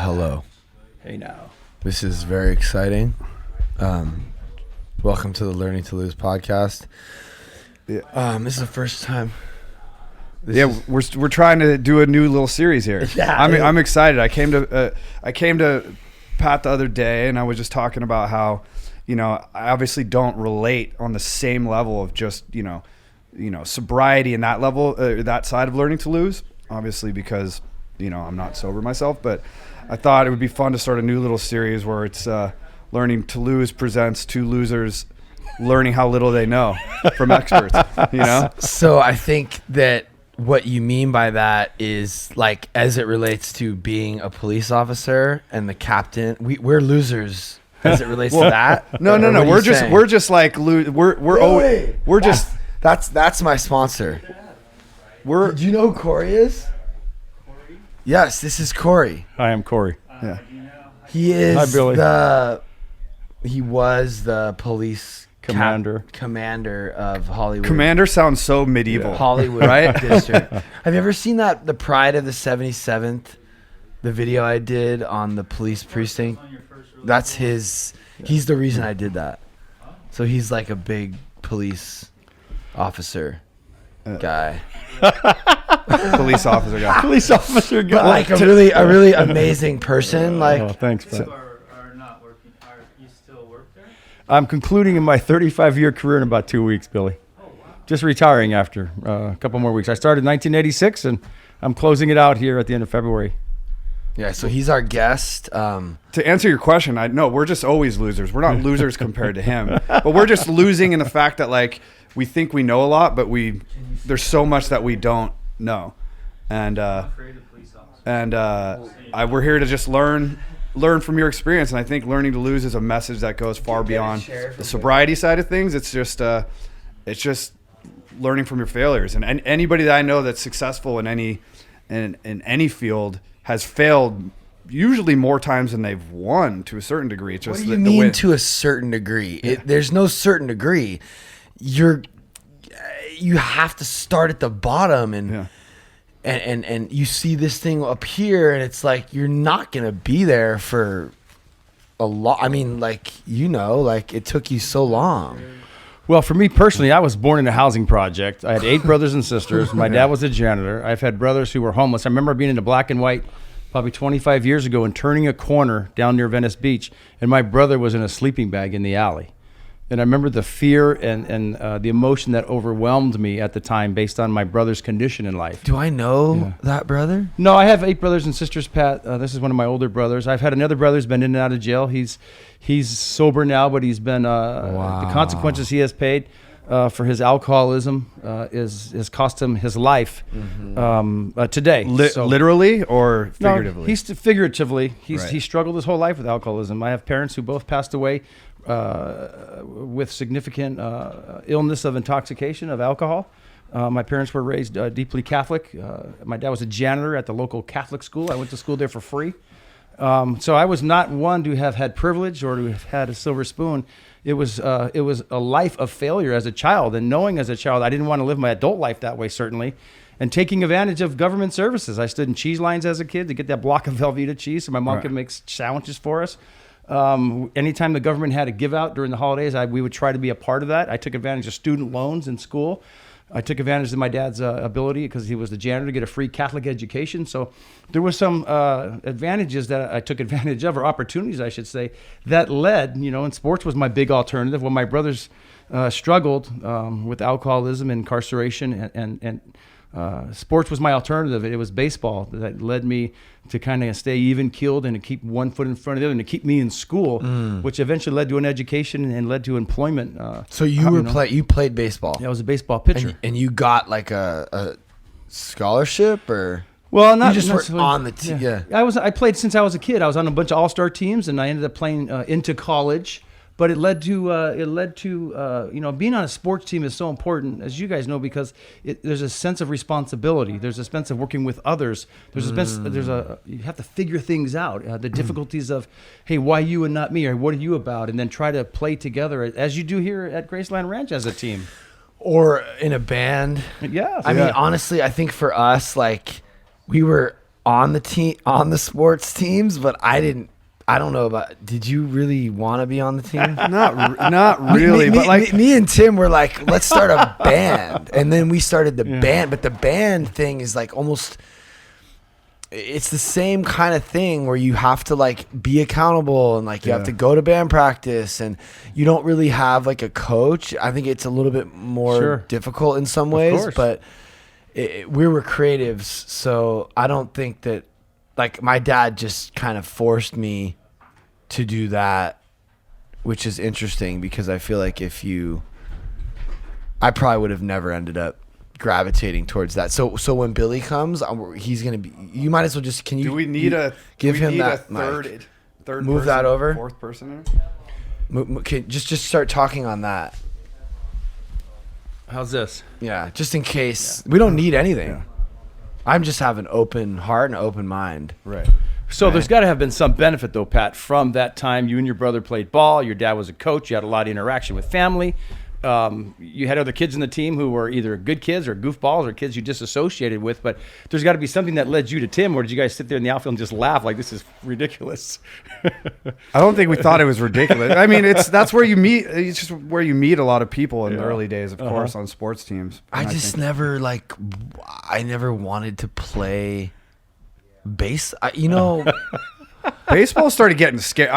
Hello. Hey now. This is very exciting. Welcome to the Learning to Lose podcast. This is the first time. We're trying to do a new little series here. Yeah, I'm excited. I came to Pat the other day, and I was just talking about how, I obviously don't relate on the same level of just sobriety and that level, that side of learning to lose. Obviously, because I'm not sober myself, but I thought it would be fun to start a new little series where it's Learning to Lose presents two losers learning how little they know from experts. So I think that what you mean by that is, like, as it relates to being a police officer and the captain, we're losers as it relates to that. No. That's my sponsor. Do you know who Cory is? Cory? Yes, this is Cory. Hi, I'm Cory. Yeah. He is Hi, Billy. He was the police commander of Hollywood. Commander sounds so medieval. Hollywood, right? District. Have you ever seen that, The Pride of the 77th? The video I did on the police precinct? That's his. He's the reason I did that. So he's like a big police officer guy. Police officer guy. Police officer guy. But like a really amazing person. Like, thanks, man. Are not working. Are you still work there? I'm concluding in my 35-year career in about 2 weeks, Billy. Oh, wow. Just retiring after a couple more weeks. I started in 1986, and I'm closing it out here at the end of February. yeah, so he's our guest. To answer your question, we're just always losers. We're not losers compared to him, but we're just losing in the fact that, like, we think we know a lot, but there's so much that we don't know, and we're here to just learn from your experience. And I think Learning to Lose is a message that goes far beyond the sobriety side of things. It's just learning from your failures. And anybody that I know that's successful in any field has failed usually more times than they've won to a certain degree. It's just What do you mean to a certain degree? There's no certain degree. You have to start at the bottom, and you see this thing up here, and it's like you're not gonna be there for a lot. I mean, like, it took you so long. Well, for me personally, I was born in a housing project. I had 8 brothers and sisters. My dad was a janitor. I've had brothers who were homeless. I remember being in a black and white probably 25 years ago and turning a corner down near Venice Beach, and my brother was in a sleeping bag in the alley. And I remember the fear and the emotion that overwhelmed me at the time based on my brother's condition in life. Do I know that brother? No, I have 8 brothers and sisters, Pat. This is one of my older brothers. I've had another brother who's been in and out of jail. He's sober now, but he's been the consequences he has paid for his alcoholism is cost him his life today. Literally or figuratively? No, he's figuratively. He Right. struggled his whole life with alcoholism. I have parents who both passed away with significant illness of intoxication of alcohol. My parents were raised deeply Catholic. My dad was a janitor at the local Catholic school. I went to school there for free. So I was not one to have had privilege or to have had a silver spoon. It was a life of failure as a child, and knowing as a child I didn't want to live my adult life that way, certainly, and taking advantage of government services. I stood in cheese lines as a kid to get that block of Velveeta cheese so my mom could make sandwiches for us. Anytime the government had a give out during the holidays, we would try to be a part of that. I took advantage of student loans in school. I took advantage of my dad's ability, because he was the janitor, to get a free Catholic education. So there were some advantages that I took advantage of, or opportunities, I should say, that led, and sports was my big alternative. When my brothers struggled with alcoholism, incarceration, and sports was my alternative. It was baseball that led me to kind of stay even keeled and to keep one foot in front of the other and to keep me in school, which eventually led to an education and led to employment. So you played baseball? Yeah, I was a baseball pitcher. And you got like a scholarship, or? Well, not you just were necessarily on the team. Yeah. I played since I was a kid. I was on a bunch of all-star teams, and I ended up playing into college. But it led to being on a sports team is so important, as you guys know, because there's a sense of responsibility. There's a sense of working with others. There's you have to figure things out. The difficulties of, hey, why you and not me, or what are you about, and then try to play together as you do here at Graceland Ranch as a team, or in a band. Yeah, I mean, honestly, I think for us, like, we were on the sports teams, but I don't know about. Did you really want to be on the team? Not really, but like me and Tim were like, let's start a band, and then we started the band. But the band thing is like almost. It's the same kind of thing where you have to like be accountable and like you have to go to band practice and you don't really have like a coach. I think it's a little bit more difficult in some ways, but we were creatives. So I don't think that like my dad just kind of forced me to do that, which is interesting because I feel like I probably would have never ended up gravitating towards that. So when Billy comes, he's gonna be. You might as well just. Can you? Do we need a third? Move that over. Fourth person. Just start talking on that. How's this? Yeah, just in case we don't need anything. Yeah. I'm just have an open heart and an open mind. Right. So there's got to have been some benefit though, Pat, from that time you and your brother played ball. Your dad was a coach. You had a lot of interaction with family. You had other kids in the team who were either good kids or goofballs or kids you disassociated with, but there's got to be something that led you to Tim, or did you guys sit there in the outfield and just laugh like this is ridiculous? I don't think we thought it was ridiculous. I mean, that's where you meet. It's just where you meet a lot of people in the early days, of course, on sports teams. I never wanted to play base. Baseball started getting scary.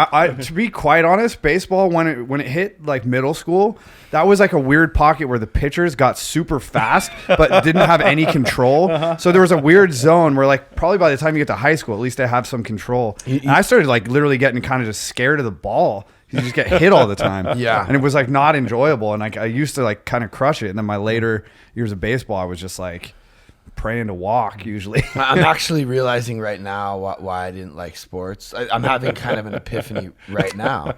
To be quite honest, baseball when it hit like middle school, that was like a weird pocket where the pitchers got super fast but didn't have any control. So there was a weird zone where like probably by the time you get to high school, at least I have some control. And I started like literally getting kind of just scared of the ball. You just get hit all the time. Yeah, and it was like not enjoyable. And like I used to like kind of crush it. And then my later years of baseball, I was just like praying to walk usually. I'm actually realizing right now why I didn't like sports. I'm having kind of an epiphany right now.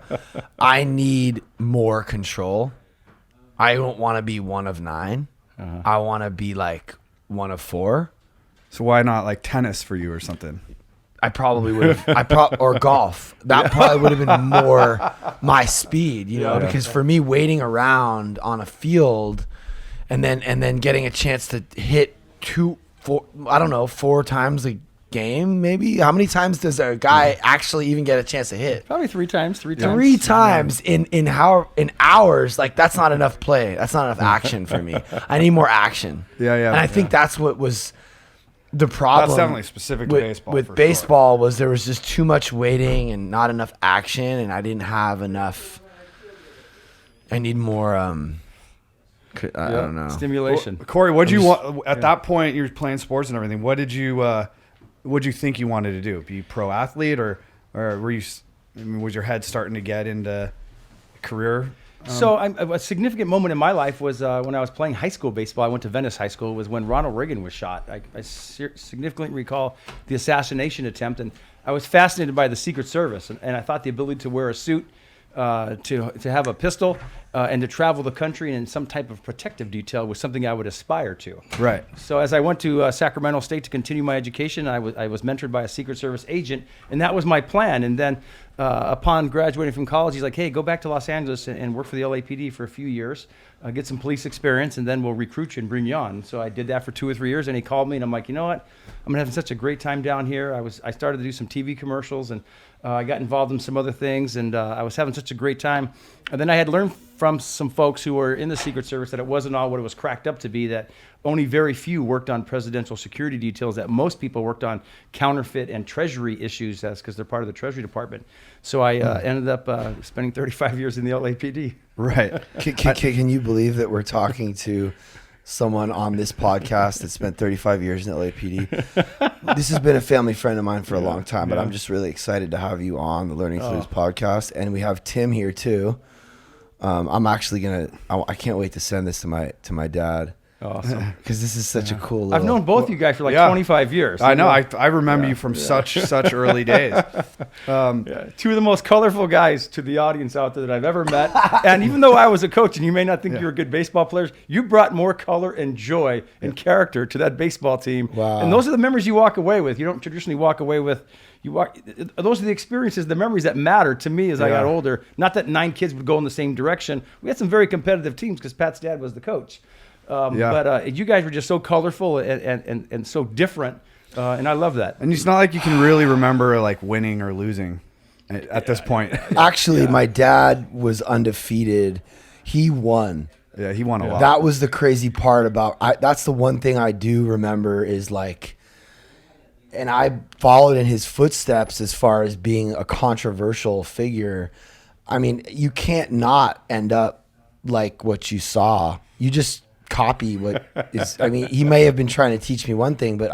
I need more control. I don't want to be one of 9. I want to be like one of 4. So why not like tennis for you or something? I probably would have, or golf. That probably would have been more my speed, because for me, waiting around on a field and then getting a chance to hit 4 times a game, maybe. How many times does a guy actually even get a chance to hit? Probably 3 times. 3 times in hours. Like that's not enough play. That's not enough action for me. I need more action. Yeah. And I think that's what was the problem. That's definitely specific to baseball. With baseball was there was just too much waiting and not enough action, and I didn't have enough. I need more. I don't know. Stimulation. Well, Cory, what did you want at that point? You were playing sports and everything. What did you think you wanted to do? Be a pro athlete, or were you? Was your head starting to get into career? So a significant moment in my life was when I was playing high school baseball. I went to Venice High School. Was when Ronald Reagan was shot. I significantly recall the assassination attempt, and I was fascinated by the Secret Service, and I thought the ability to wear a suit, to have a pistol, and to travel the country in some type of protective detail was something I would aspire to. Right. So as I went to Sacramento State to continue my education, I was mentored by a Secret Service agent, and that was my plan. And then upon graduating from college, he's like, hey, go back to Los Angeles and work for the LAPD for a few years, get some police experience, and then we'll recruit you and bring you on. So I did that for 2 or 3 years, and he called me, and I'm like, you know what? I'm having such a great time down here. I started to do some TV commercials, and I got involved in some other things, and I was having such a great time. And then I had learned from some folks who were in the Secret Service that it wasn't all what it was cracked up to be, that only very few worked on presidential security details, that most people worked on counterfeit and treasury issues, that's because they're part of the Treasury Department. So I ended up spending 35 years in the LAPD. Right. Can you believe that we're talking to someone on this podcast that spent 35 years in the LAPD? This has been a family friend of mine for a long time, but I'm just really excited to have you on the Learning to Lose podcast. And we have Tim here too. I'm actually I can't wait to send this to my dad. Awesome. Because this is such a cool little... I've known both you guys for 25 years. I know. I remember you from such early days. Two of the most colorful guys to the audience out there that I've ever met. And even though I was a coach, and you may not think you're good baseball players, you brought more color and joy and character to that baseball team. Wow. And those are the memories you walk away with. You don't traditionally walk away with... Those are the experiences, the memories that matter to me as I got older. Not that 9 kids would go in the same direction. We had some very competitive teams because Pat's dad was the coach. But you guys were just so colorful and so different And I love that. And it's not like you can really remember like winning or losing at this point. Actually, my dad was undefeated. He won. Yeah, he won a lot. That was the crazy part about. That's the one thing I do remember is like, and I followed in his footsteps as far as being a controversial figure. I mean, you can't not end up like what you saw. You just copy what is. I mean, he may have been trying to teach me one thing, but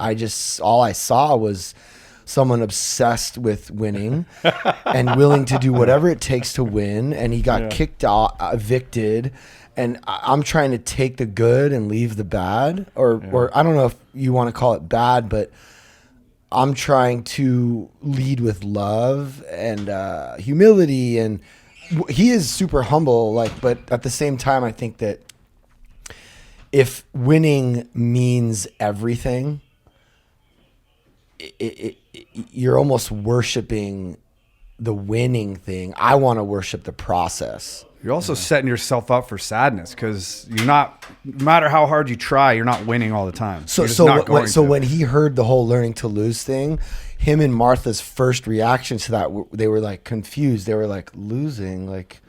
all I saw was someone obsessed with winning and willing to do whatever it takes to win. And he got kicked out, evicted. And I'm trying to take the good and leave the bad, or I don't know if you want to call it bad, but I'm trying to lead with love and humility. And he is super humble, but at the same time, I think that if winning means everything, you're almost worshiping the winning thing. I want to worship the process. You're also setting yourself up for sadness because you're not, no matter how hard you try, you're not winning all the time. So when he heard the whole learning to lose thing, him and Martha's first reaction to that, they were like confused. They were like, losing, like,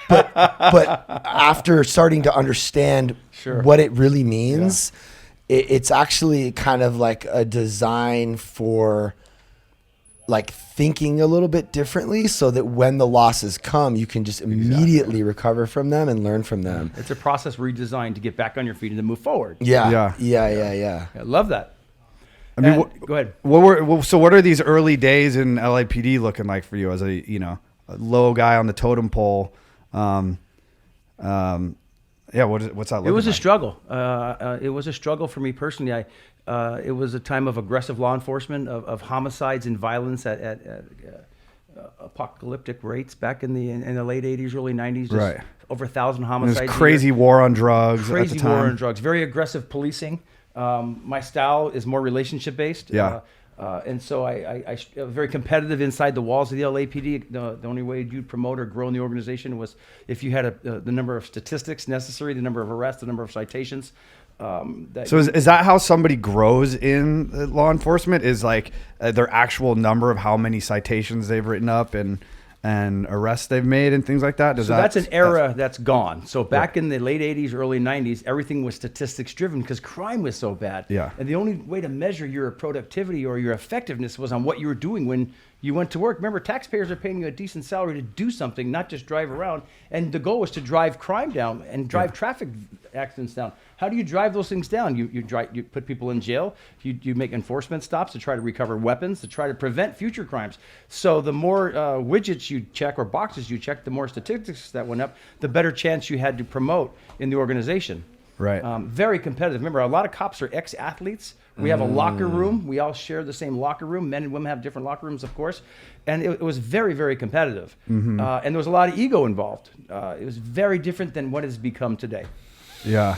but after starting to understand what it really means, it's actually kind of like a design for like thinking a little bit differently so that when the losses come, you can just immediately recover from them and learn from them. It's a process redesigned to get back on your feet and to move forward. Yeah. I love that. I mean, go ahead. What are these early days in LAPD looking like for you as a low guy on the totem pole? What's that looking It was like? a struggle. It was a struggle for me personally. It was a time of aggressive law enforcement, of homicides and violence at apocalyptic rates back in the late 80s, early 90s. Right. Over 1,000 homicides. There's crazy war on drugs. Crazy at the time. war on drugs. Very aggressive policing. My style is more relationship based. Yeah. And so I very competitive inside the walls of the LAPD. The only way you'd promote or grow in the organization was if you had the number of statistics necessary, the number of arrests, the number of citations. Is that how somebody grows in law enforcement? Is like their actual number of how many citations they've written up and arrests they've made and things like that? That's an era that's gone. So back in the late 80s, early 90s, everything was statistics driven because crime was so bad. Yeah. And the only way to measure your productivity or your effectiveness was on what you were doing when you went to work. Remember, taxpayers are paying you a decent salary to do something, not just drive around. And the goal was to drive crime down and drive traffic accidents down. How do you drive those things down? You put people in jail. You make enforcement stops to try to recover weapons, to try to prevent future crimes. So the more widgets you check or boxes you check, the more statistics that went up, the better chance you had to promote in the organization. Right. Very competitive. Remember, a lot of cops are ex-athletes. We have a locker room. We all share the same locker room. Men and women have different locker rooms, of course. And it was very, very competitive. And there was a lot of ego involved. It was very different than what has become today. Yeah.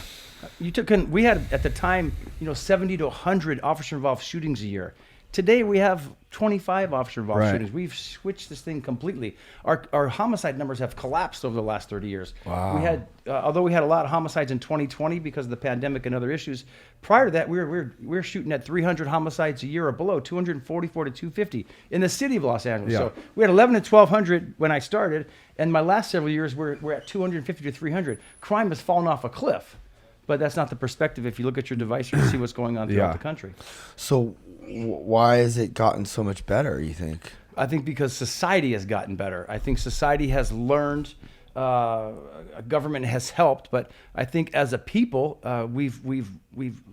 We had at the time, 70 to 100 officer-involved shootings a year. Today we have 25 officer-involved shootings. We've switched this thing completely. Our homicide numbers have collapsed over the last 30 years. Wow. We had, although we had a lot of homicides in 2020 because of the pandemic and other issues. Prior to that, we were shooting at 300 homicides a year or below, 244 to 250 in the city of Los Angeles. Yeah. So we had 11 to 1,200 when I started, and my last several years we're at 250 to 300. Crime has fallen off a cliff. But that's not the perspective if you look at your device or see what's going on throughout the country. So why has it gotten so much better, you think? I think because society has gotten better. I think society has learned, government has helped, but I think as a people, we've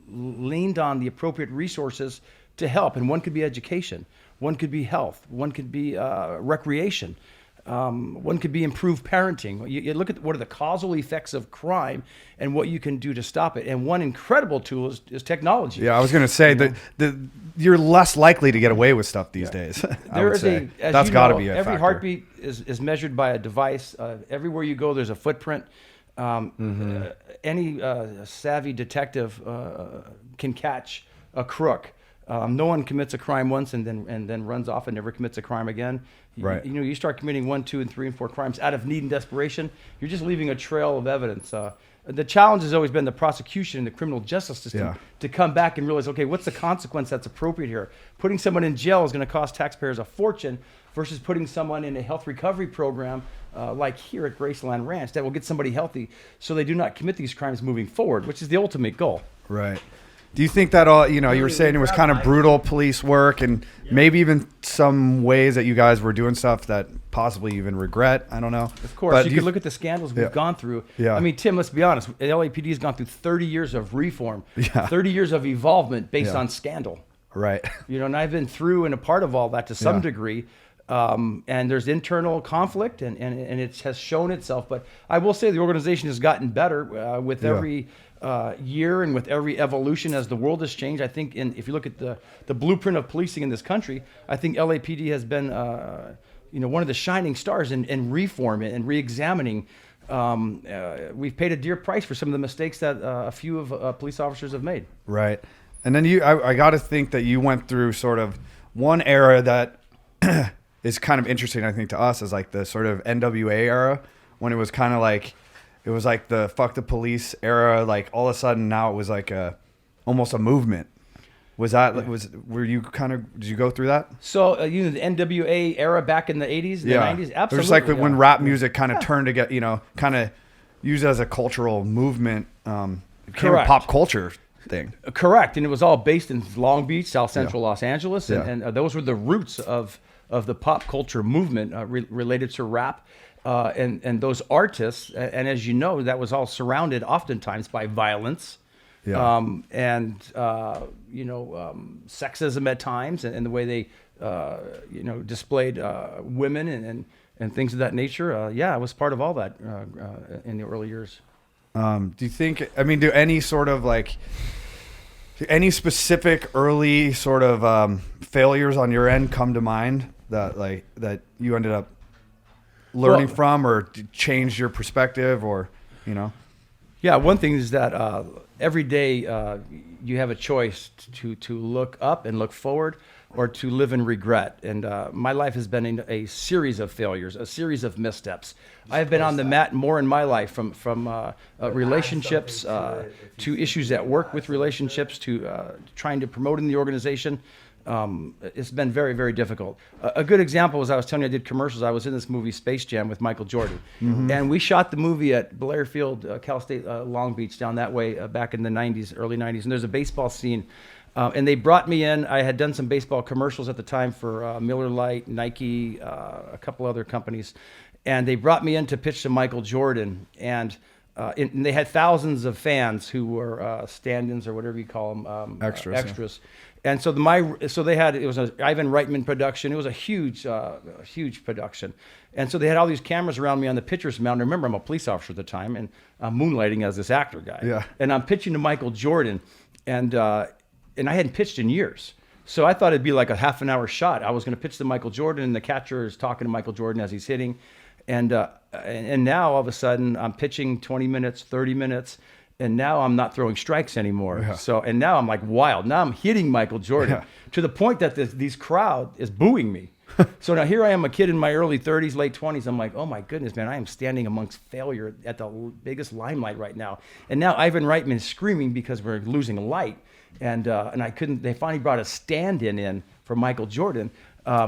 leaned on the appropriate resources to help. And one could be education, one could be health, one could be recreation. One could be improved parenting. You look at what are the causal effects of crime and what you can do to stop it. And one incredible tool is technology. Yeah, I was going to say that you're less likely to get away with stuff these days. I would say that's got to be a every factor. heartbeat is measured by a device. Everywhere you go, there's a footprint. Any savvy detective can catch a crook. No one commits a crime once and then runs off and never commits a crime again. Right. You start committing 1, 2, and 3, and 4 crimes out of need and desperation. You're just leaving a trail of evidence. The challenge has always been the prosecution and the criminal justice system to come back and realize, okay, what's the consequence that's appropriate here? Putting someone in jail is going to cost taxpayers a fortune versus putting someone in a health recovery program like here at Graceland Ranch that will get somebody healthy so they do not commit these crimes moving forward, which is the ultimate goal. Right. Do you think that all, you were saying it was kind of brutal police work and maybe even some ways that you guys were doing stuff that possibly even regret? I don't know. Of course. But you can look at the scandals we've gone through. Yeah. I mean, Tim, let's be honest. LAPD has gone through 30 years of reform, 30 years of evolvement based on scandal. Right. And I've been through and a part of all that to some degree. And there's internal conflict and it has shown itself. But I will say the organization has gotten better with every year and with every evolution as the world has changed. I think if you look at the blueprint of policing in this country, I think LAPD has been one of the shining stars in reform and re-examining. We've paid a dear price for some of the mistakes that a few of police officers have made. Right. And then I got to think that you went through sort of one era that is kind of interesting, I think, to us, is like the sort of NWA era, when it was kind of like, it was like the fuck the police era. Like all of a sudden now it was like almost a movement. Was that, were you kind of, did you go through that? So, the NWA era back in the 80s, the 90s? Absolutely. It was like when rap music kind of turned to get, kind of used as a cultural movement, became a pop culture thing. Correct. And it was all based in Long Beach, South Central Los Angeles. And those were the roots of the pop culture movement related to rap. And those artists, and as you know, that was all surrounded oftentimes by violence. And sexism at times, and the way they, displayed women and things of that nature. I was part of all that in the early years. Do you think? I mean, do any specific early sort of failures on your end come to mind that you ended up learning from, or changed your perspective, or Yeah, one thing is that every day you have a choice to look up and look forward, or to live in regret. And my life has been in a series of failures, a series of missteps. I have been on the mat more in my life, from relationships to issues at work with relationships, to trying to promote in the organization. It's been very, very difficult. A good example was, I was telling you, I did commercials. I was in this movie Space Jam with Michael Jordan. And we shot the movie at Blair Field, Cal State Long Beach, down that way back in the 90s, early 90s. And there's a baseball scene. And they brought me in. I had done some baseball commercials at the time for Miller Lite, Nike, a couple other companies. And they brought me in to pitch to Michael Jordan. And they had thousands of fans who were stand-ins, or whatever you call them, extras. And so it was an Ivan Reitman production. It was a huge production. And so they had all these cameras around me on the pitcher's mound. Remember, I'm a police officer at the time, and I'm moonlighting as this actor guy. Yeah. And I'm pitching to Michael Jordan, and I hadn't pitched in years. So I thought it'd be like a half an hour shot. I was going to pitch to Michael Jordan, and the catcher is talking to Michael Jordan as he's hitting. And now all of a sudden I'm pitching 20 minutes, 30 minutes, and now I'm not throwing strikes anymore. Yeah. So, and now I'm like wild. Now I'm hitting Michael Jordan to the point that these crowd is booing me. So now here I am, a kid in my early 30s, late 20s. I'm like, oh my goodness, man, I am standing amongst failure at the biggest limelight right now. And now Ivan Reitman is screaming because we're losing light. And I couldn't, they finally brought a stand-in in for Michael Jordan.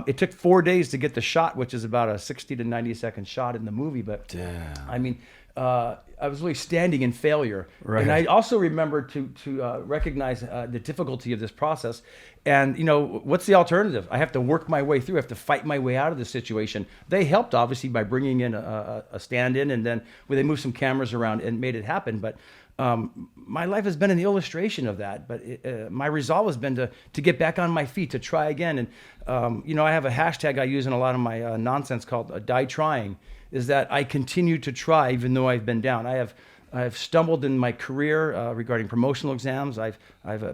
It took 4 days to get the shot, which is about a 60 to 90 second shot in the movie. But damn. I mean, I was really standing in failure. Right. And I also remember to recognize the difficulty of this process. And, what's the alternative? I have to work my way through. I have to fight my way out of the situation. They helped, obviously, by bringing in a stand-in, and then they moved some cameras around and made it happen. But my life has been an illustration of that. But my resolve has been to get back on my feet, to try again. And, I have a hashtag I use in a lot of my nonsense called Die Trying, is that I continue to try even though I've been down. I've stumbled in my career regarding promotional exams. I've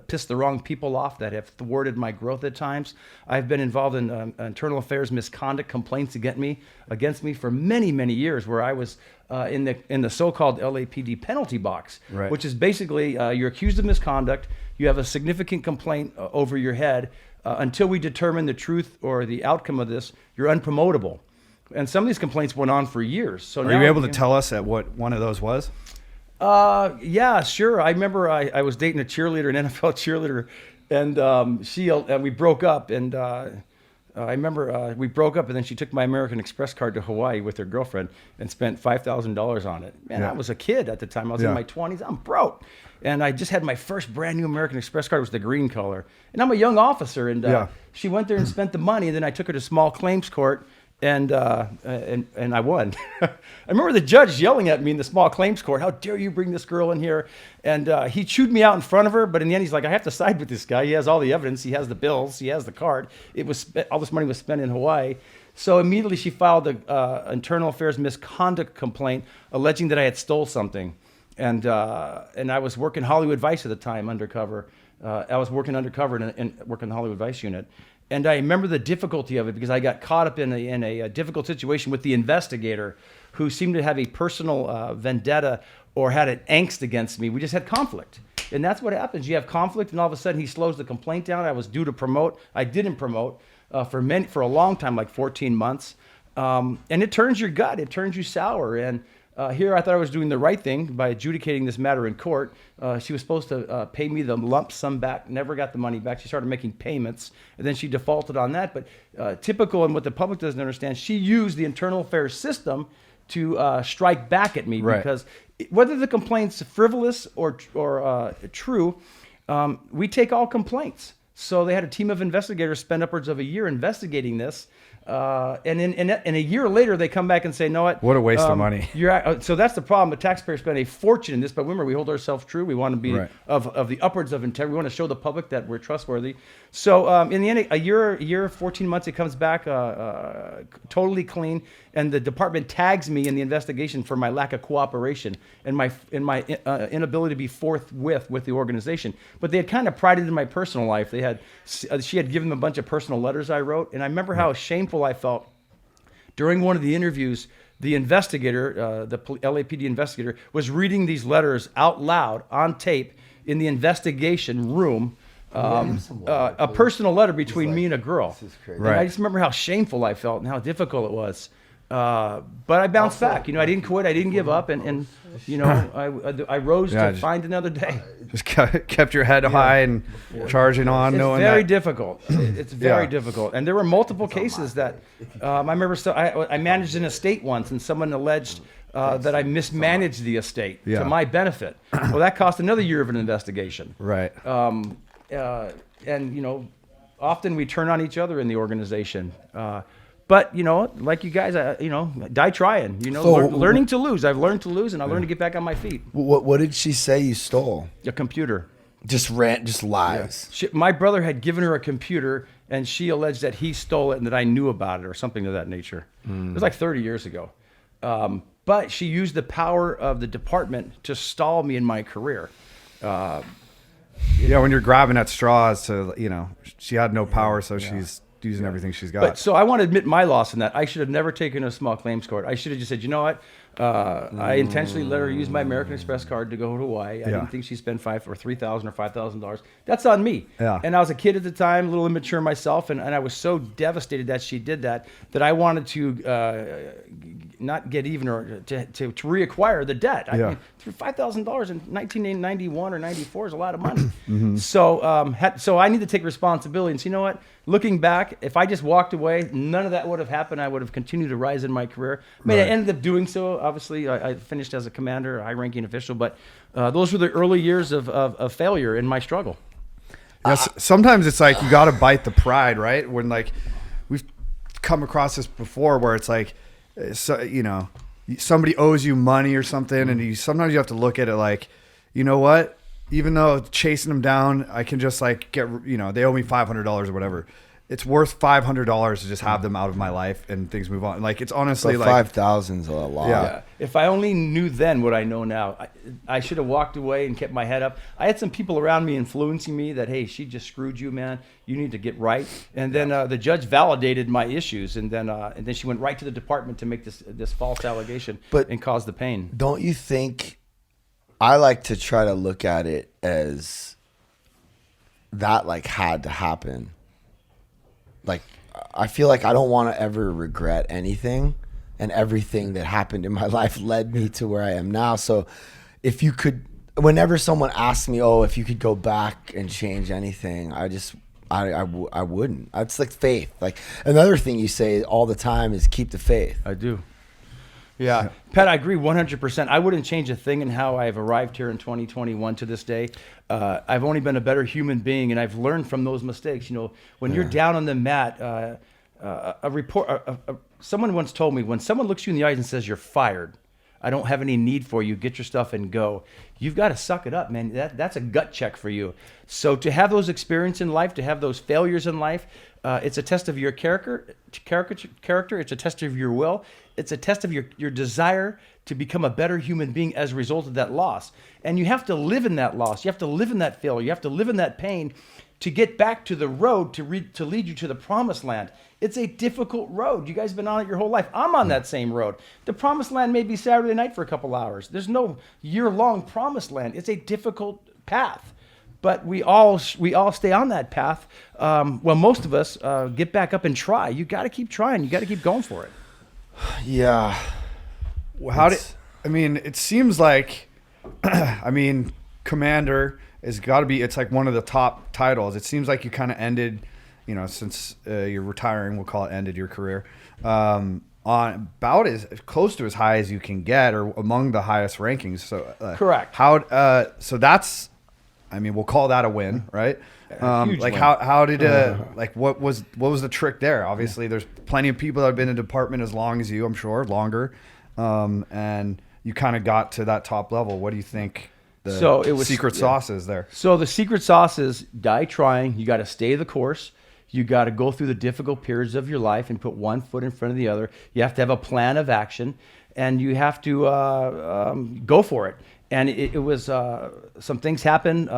pissed the wrong people off that have thwarted my growth at times. I've been involved in internal affairs misconduct complaints against me for many, many years, where I was in the so-called LAPD penalty box, right. which is basically you're accused of misconduct. You have a significant complaint over your head. Until we determine the truth or the outcome of this, you're unpromotable. And some of these complaints went on for years. So Are you able to tell us at what one of those was? Yeah, sure. I remember I was dating a cheerleader, an NFL cheerleader, and we broke up. And I remember we broke up, and then she took my American Express card to Hawaii with her girlfriend and spent $5,000 on it. Man, I was a kid at the time. I was in my 20s. I'm broke. And I just had my first brand new American Express card. It was the green color. And I'm a young officer. And she went there and spent the money. And then I took her to small claims court. And I won. I remember the judge yelling at me in the small claims court, "How dare you bring this girl in here?" And he chewed me out in front of her. But in the end, he's like, "I have to side with this guy. He has all the evidence. He has the bills. He has the card. All this money was spent in Hawaii." So immediately she filed a internal affairs misconduct complaint alleging that I had stole something. And I was working Hollywood Vice at the time, undercover. I was working undercover and working the Hollywood Vice unit. And I remember the difficulty of it because I got caught up in a difficult situation with the investigator who seemed to have a personal vendetta or had an angst against me. We just had conflict. And that's what happens. You have conflict, and all of a sudden he slows the complaint down. I was due to promote. I didn't promote for a long time, like 14 months. And it turns your gut. It turns you sour. And here I thought I was doing the right thing by adjudicating this matter in court. She was supposed to pay me the lump sum back, never got the money back. She started making payments, and then she defaulted on that. But typical, and what the public doesn't understand, she used the internal affairs system to strike back at me because whether the complaint's frivolous or true, we take all complaints. So they had a team of investigators spend upwards of a year investigating this. And a year later, they come back and say, "No, what a waste of money." So that's the problem. The taxpayers spend a fortune in this, but remember, we hold ourselves true. We want to be of the upwards of integrity. We want to show the public that we're trustworthy. So in the end, a year, 14 months, it comes back totally clean, and the department tags me in the investigation for my lack of cooperation and my inability to be forthwith with the organization. But they had kind of prided in my personal life. She had given them a bunch of personal letters I wrote, and I remember how shameful I felt. During one of the interviews, the investigator, the LAPD investigator, was reading these letters out loud on tape in the investigation room. A personal letter between me and a girl. This is crazy. And I just remember how shameful I felt and how difficult it was. But I bounced back. I didn't quit. I didn't give up, and I rose to find another day. Just kept your head high and charging on. It's knowing very that. difficult. It's very difficult. And there were multiple cases that I remember. I managed an estate once, and someone alleged that I mismanaged the estate to my benefit. Well, that cost another year of an investigation. Right. And often we turn on each other in the organization. But like you guys, die trying. Learning to lose. I've learned to lose, and I learned to get back on my feet. What did she say you stole? A computer. Just lies. My brother had given her a computer, and she alleged that he stole it and that I knew about it or something of that nature. It was like 30 years ago. But she used the power of the department to stall me in my career. When you're grabbing at straws, she had no power, so she's using everything she's got. But so I want to admit my loss in that. I should have never taken a small claims court. I should have just said, you know what? I intentionally let her use my American Express card to go to Hawaii. I didn't think she spent $3,000 or $5,000. That's on me. Yeah. And I was a kid at the time, a little immature myself, and I was so devastated that she did that I wanted to not get even or to reacquire the debt. I mean, $5,000 in 1991 or 94 is a lot of money. So I need to take responsibility and say, you know what? Looking back, if I just walked away, none of that would have happened. I would have continued to rise in my career. I mean, I ended up doing so. Obviously, I finished as a commander, a high-ranking official, but those were the early years of failure in my struggle. Yes, sometimes it's like you got to bite the pride, right? When we've come across this before, where it's like, somebody owes you money or something, and sometimes you have to look at it like, you know what? Even though chasing them down, I can just get, they owe me $500 or whatever. It's worth $500 to just have them out of my life and things move on. It's honestly but 5,000 is a lot. Yeah. If I only knew then what I know now, I should have walked away and kept my head up. I had some people around me influencing me that, hey, she just screwed you, man. You need to get right. And then the judge validated my issues, and then she went right to the department to make this false allegation and cause the pain. Don't you think? I like to try to look at it as that like had to happen. Like, I feel like I don't want to ever regret anything, and everything that happened in my life led me to where I am now. So if you could, whenever someone asks me, oh, if you could go back and change anything, I wouldn't. It's like faith. Like, another thing you say all the time is keep the faith. I do. Yeah. Pat, I agree 100%. I wouldn't change a thing in how I've arrived here in 2021 to this day. I've only been a better human being, and I've learned from those mistakes. You know, when you're down on the mat, someone once told me, when someone looks you in the eyes and says, you're fired, I don't have any need for you, get your stuff and go, you've got to suck it up, man. That's a gut check for you. So to have those experiences in life, to have those failures in life, it's a test of your character. It's a test of your will. It's a test of your desire to become a better human being as a result of that loss. And you have to live in that loss. You have to live in that failure. You have to live in that pain to get back to the road to lead you to the promised land. It's a difficult road. You guys have been on it your whole life. I'm on that same road. The promised land may be Saturday night for a couple hours. There's no year-long promised land. It's a difficult path. But we all stay on that path. Well, most of us get back up and try. You got to keep trying. You got to keep going for it. Yeah. Well, it seems like, commander has got to be, it's like one of the top titles. It seems like you kind of ended, since you're retiring, we'll call it ended your career, on about as close to as high as you can get, or among the highest rankings. So correct. So that's, we'll call that a win, right? Huge win. How did what was the trick there? Obviously, there's plenty of people that have been in the department as long as you, I'm sure, longer, and you kind of got to that top level. What do you think the secret sauce is there? So the secret sauce is die trying. You got to stay the course. You got to go through the difficult periods of your life and put one foot in front of the other. You have to have a plan of action, and you have to go for it. And it was some things happened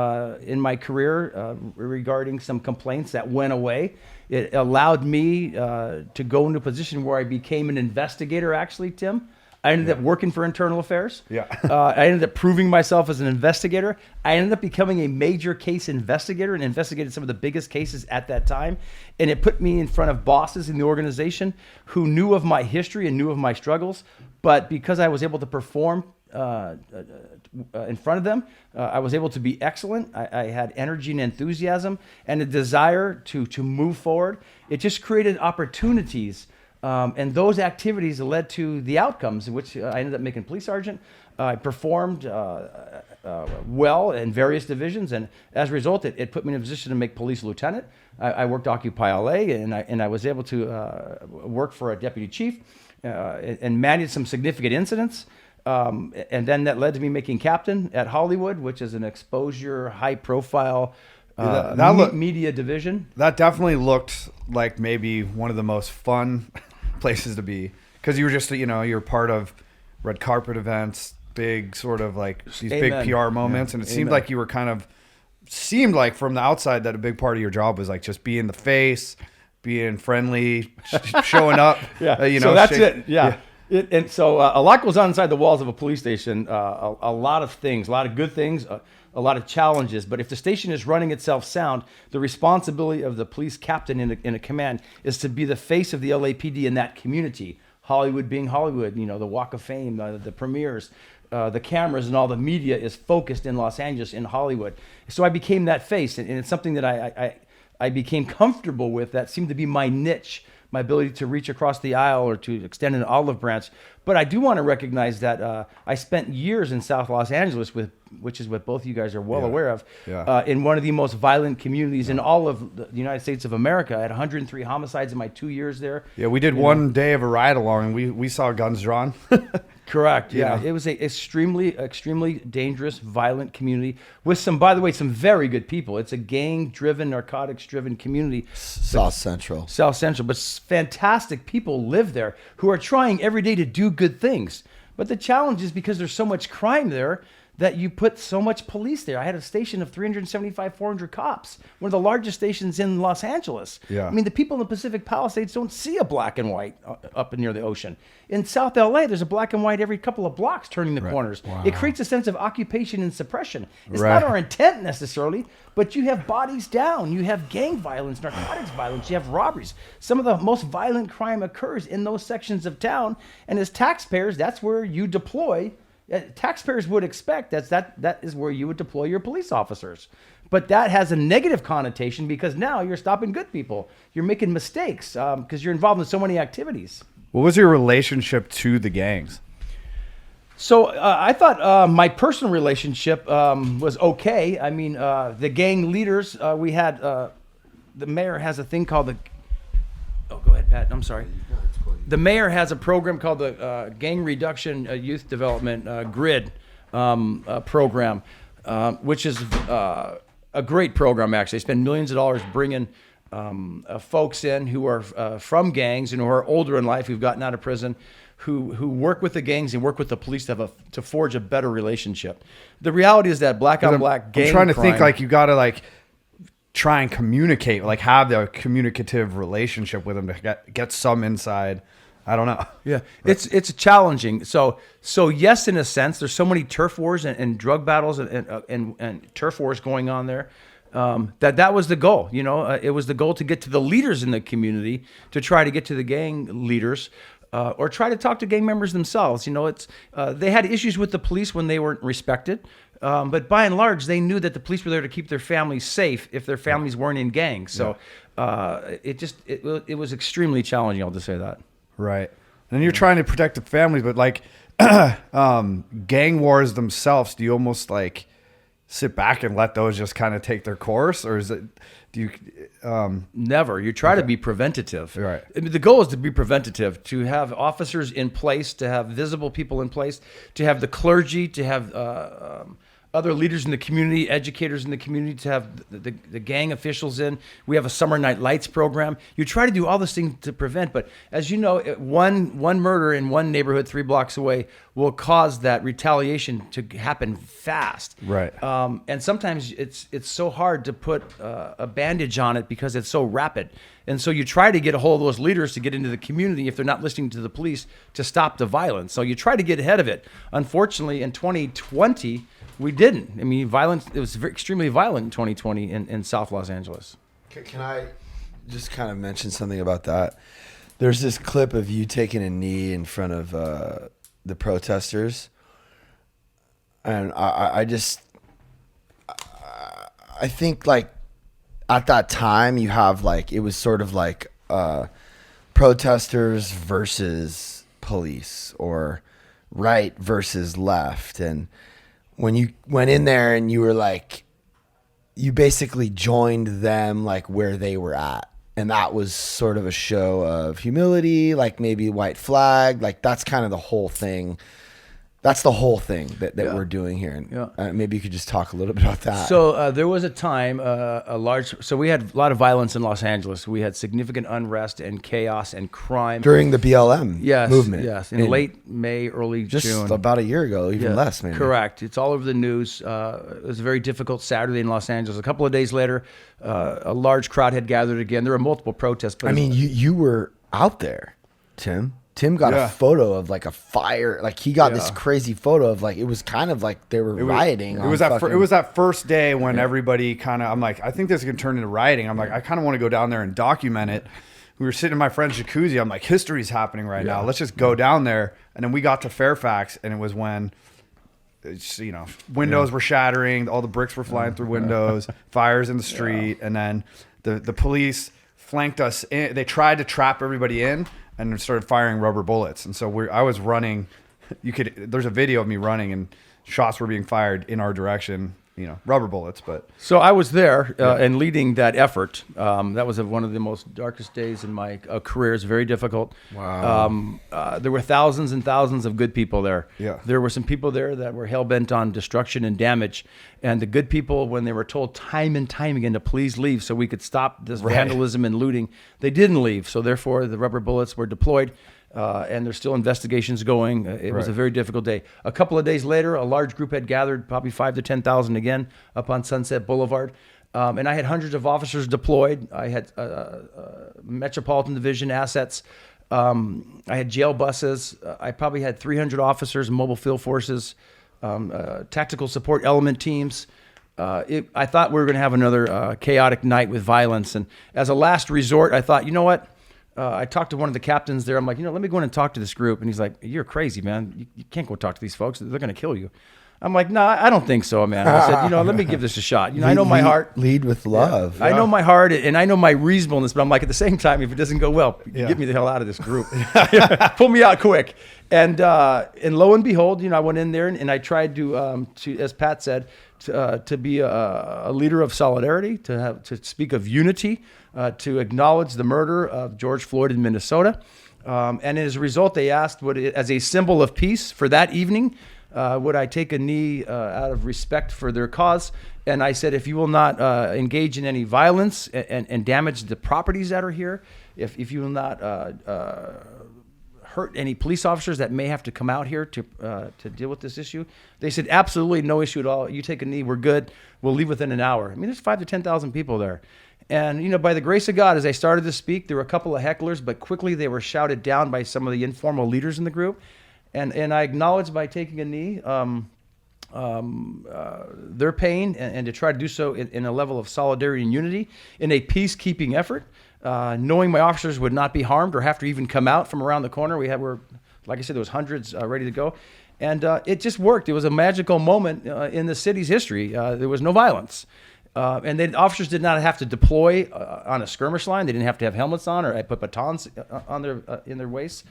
in my career regarding some complaints that went away. It allowed me to go into a position where I became an investigator, actually, Tim. I ended up working for Internal Affairs. Yeah. I ended up proving myself as an investigator. I ended up becoming a major case investigator and investigated some of the biggest cases at that time. And it put me in front of bosses in the organization who knew of my history and knew of my struggles. But because I was able to perform in front of them, I was able to be excellent. I had energy and enthusiasm and a desire to move forward. It just created opportunities. And those activities led to the outcomes, in which I ended up making police sergeant. I performed well in various divisions, and as a result, it put me in a position to make police lieutenant. I worked Occupy LA, and I was able to work for a deputy chief and manage some significant incidents. And then that led to me making captain at Hollywood, which is an exposure, high-profile media division. That definitely looked like maybe one of the most fun places to be, because you were just, you're part of red carpet events, big sort of like these big PR moments, and it seemed like you were seemed like from the outside that a big part of your job was like just being the face, being friendly, showing up. So that's it. Yeah. And so a lot goes on inside the walls of a police station. A lot of things, a lot of good things, a lot of challenges. But if the station is running itself sound, the responsibility of the police captain in a command is to be the face of the LAPD in that community. Hollywood being Hollywood, the Walk of Fame, the premieres, the cameras, and all the media is focused in Los Angeles, in Hollywood. So I became that face, and it's something that I became comfortable with. That seemed to be my niche, my ability to reach across the aisle or to extend an olive branch. But I do want to recognize that I spent years in South Los Angeles, which is what both of you guys are well aware of, in one of the most violent communities in all of the United States of America. I had 103 homicides in my 2 years there. Yeah, we did one day of a ride along, and we saw guns drawn. Correct. Yeah, it was a extremely dangerous, violent community with by the way, some very good people. It's a gang-driven, narcotics-driven community. South Central, but fantastic people live there who are trying every day to do good things. But the challenge is because there's so much crime there, that you put so much police there. I had a station of 375, 400 cops, one of the largest stations in Los Angeles. Yeah. I mean, the people in the Pacific Palisades don't see a black and white up near the ocean. In South LA, there's a black and white every couple of blocks turning the corners. Wow. It creates a sense of occupation and suppression. It's Right. not our intent necessarily, but you have bodies down. You have gang violence, narcotics violence, you have robberies. Some of the most violent crime occurs in those sections of town. And as taxpayers, that's where you deploy. Taxpayers would expect that is where you would deploy your police officers. But that has a negative connotation because now you're stopping good people. You're making mistakes because you're involved in so many activities. What was your relationship to the gangs? So I thought my personal relationship was okay. I mean, the gang leaders, we had, the mayor has a thing called the, oh, go ahead, Pat, I'm sorry. The mayor has a program called the Gang Reduction Youth Development GRID program, which is a great program, actually. They spend millions of dollars bringing folks in who are from gangs and who are older in life, who've gotten out of prison, who work with the gangs and work with the police to forge a better relationship. The reality is that black on black gang I'm trying to crime, think like you got to like try and communicate, like have the communicative relationship with them to get some inside. I don't know. Yeah, it's challenging. So yes, in a sense, there's so many turf wars and drug battles and turf wars going on there. That was the goal. You know, it was the goal to get to the leaders in the community, to try to get to the gang leaders, or try to talk to gang members themselves. You know, they had issues with the police when they weren't respected. But by and large, they knew that the police were there to keep their families safe if their families weren't in gangs. So it was extremely challenging. I'll just say that. Right. And you're trying to protect the families, but like gang wars themselves, do you almost like sit back and let those just kind of take their course? Or is it, do you? Never. You try to be preventative. Right. I mean, the goal is to be preventative, to have officers in place, to have visible people in place, to have the clergy, to have other leaders in the community, educators in the community, to have the gang officials in. We have a summer night lights program. You try to do all these things to prevent, but as you know, one murder in one neighborhood 3 blocks away will cause that retaliation to happen fast. Right. And sometimes it's so hard to put a bandage on it because it's so rapid. And so you try to get a hold of those leaders to get into the community if they're not listening to the police to stop the violence. So you try to get ahead of it. Unfortunately, in 2020, we didn't. I mean, it was extremely violent in 2020 in South Los Angeles. Can I just kind of mention something about that? There's this clip of you taking a knee in front of the protesters. And I think like at that time you have like, it was sort of like protesters versus police or right versus left. And when you went in there and you were like, you basically joined them like where they were at. And that was sort of a show of humility, like maybe white flag. Like that's kind of the whole thing. That's the whole thing that we're doing here. And maybe you could just talk a little bit about that. So there was a time, so we had a lot of violence in Los Angeles. We had significant unrest and chaos and crime. During the BLM movement. Yes, in late May, early just June. Just about a year ago, even less maybe. Correct. It's all over the news. It was a very difficult Saturday in Los Angeles. A couple of days later, a large crowd had gathered again. There were multiple protests. But I mean, you were out there, Tim. Tim got a photo of like a fire. Like he got this crazy photo of like, it was kind of like they were rioting. It was that first day when everybody kind of, I'm like, I think this is going to turn into rioting. I'm like, I kind of want to go down there and document it. We were sitting in my friend's jacuzzi. I'm like, history's happening right now. Let's just go down there. And then we got to Fairfax and it was when it's, you know, windows were shattering. All the bricks were flying through windows, fires in the street. And then the police flanked us in. They tried to trap everybody in and started firing rubber bullets. And so I was running. There's a video of me running and shots were being fired in our direction, you know, rubber bullets. But so I was there and leading that effort. That was one of the most darkest days in my career. It's very difficult. Wow. There were thousands and thousands of good people there. Yeah. There were some people there that were hell-bent on destruction and damage. And the good people, when they were told time and time again to please leave so we could stop this vandalism and looting, they didn't leave. So therefore, the rubber bullets were deployed. and there's still investigations going. It was a very difficult day. A couple of days later, a large group had gathered, probably 5,000 to 10,000 again, up on Sunset Boulevard. And I had hundreds of officers deployed. I had Metropolitan Division assets. I had jail buses. I probably had 300 officers, mobile field forces, tactical support element teams. I thought we were going to have another chaotic night with violence. And as a last resort, I thought, you know what? I talked to one of the captains there. I'm like, let me go in and talk to this group. And he's like, you're crazy, man. You can't go talk to these folks. They're going to kill you. I'm like, no, I don't think so, man. I said, let me give this a shot. I know my heart. Lead with love. Yeah. I know my heart, and I know my reasonableness, but I'm like, at the same time, if it doesn't go well, get me the hell out of this group. Pull me out quick. And lo and behold, I went in there and I tried to as Pat said, to be a leader of solidarity, to speak of unity, to acknowledge the murder of George Floyd in Minnesota. And as a result, they asked, as a symbol of peace for that evening, would I take a knee out of respect for their cause? And I said, if you will not engage in any violence and damage the properties that are here, if you will not hurt any police officers that may have to come out here to deal with this issue, they said, absolutely no issue at all. You take a knee, we're good. We'll leave within an hour. I mean, there's 5,000 to 10,000 people there. And, by the grace of God, as I started to speak, there were a couple of hecklers, but quickly they were shouted down by some of the informal leaders in the group. And I acknowledged by taking a knee their pain and to try to do so in a level of solidarity and unity in a peacekeeping effort, knowing my officers would not be harmed or have to even come out from around the corner. Like I said, there was hundreds ready to go. And it just worked. It was a magical moment in the city's history. There was no violence. And the officers did not have to deploy on a skirmish line. They didn't have to have helmets on, or I put batons on in their waists.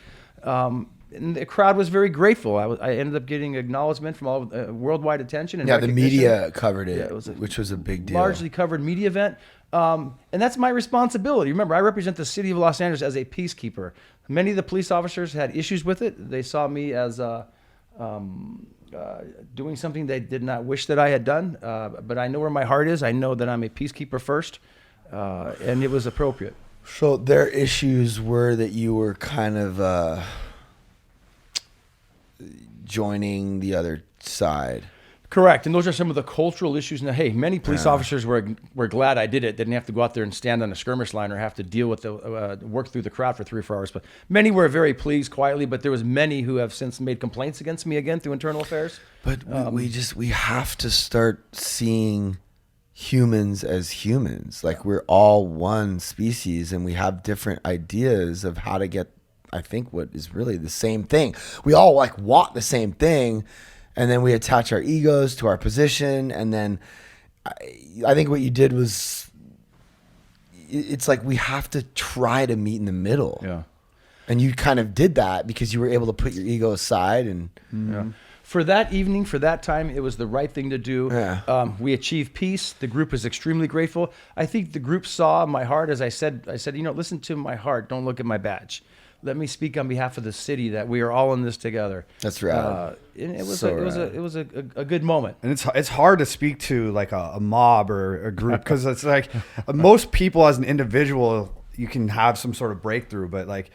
And the crowd was very grateful. I ended up getting acknowledgement from all worldwide attention. And the media covered it, which was a big deal. Largely covered media event. And that's my responsibility. Remember, I represent the city of Los Angeles as a peacekeeper. Many of the police officers had issues with it. They saw me as doing something they did not wish that I had done. But I know where my heart is. I know that I'm a peacekeeper first. And it was appropriate. So their issues were that you were kind of joining the other side. Correct. And those are some of the cultural issues. Now, hey, many police officers were glad I did it. Didn't have to go out there and stand on a skirmish line or have to deal with work through the crowd for 3 or 4 hours. But many were very pleased quietly. But there was many who have since made complaints against me again through internal affairs. But we have to start seeing humans as humans. Like, we're all one species and we have different ideas of how to get, I think, what is really the same thing. We all want the same thing, and then we attach our egos to our position. And then I think what you did was, it's like we have to try to meet in the middle. Yeah. And you kind of did that because you were able to put your ego aside. And yeah. For that evening, for that time, it was the right thing to do. Yeah. We achieved peace. The group is extremely grateful. I think the group saw my heart. As I said, listen to my heart. Don't look at my badge. Let me speak on behalf of the city that we are all in this together. That's right. And it was a good moment. And it's hard to speak to like a mob or a group, because it's like most people as an individual, you can have some sort of breakthrough, but like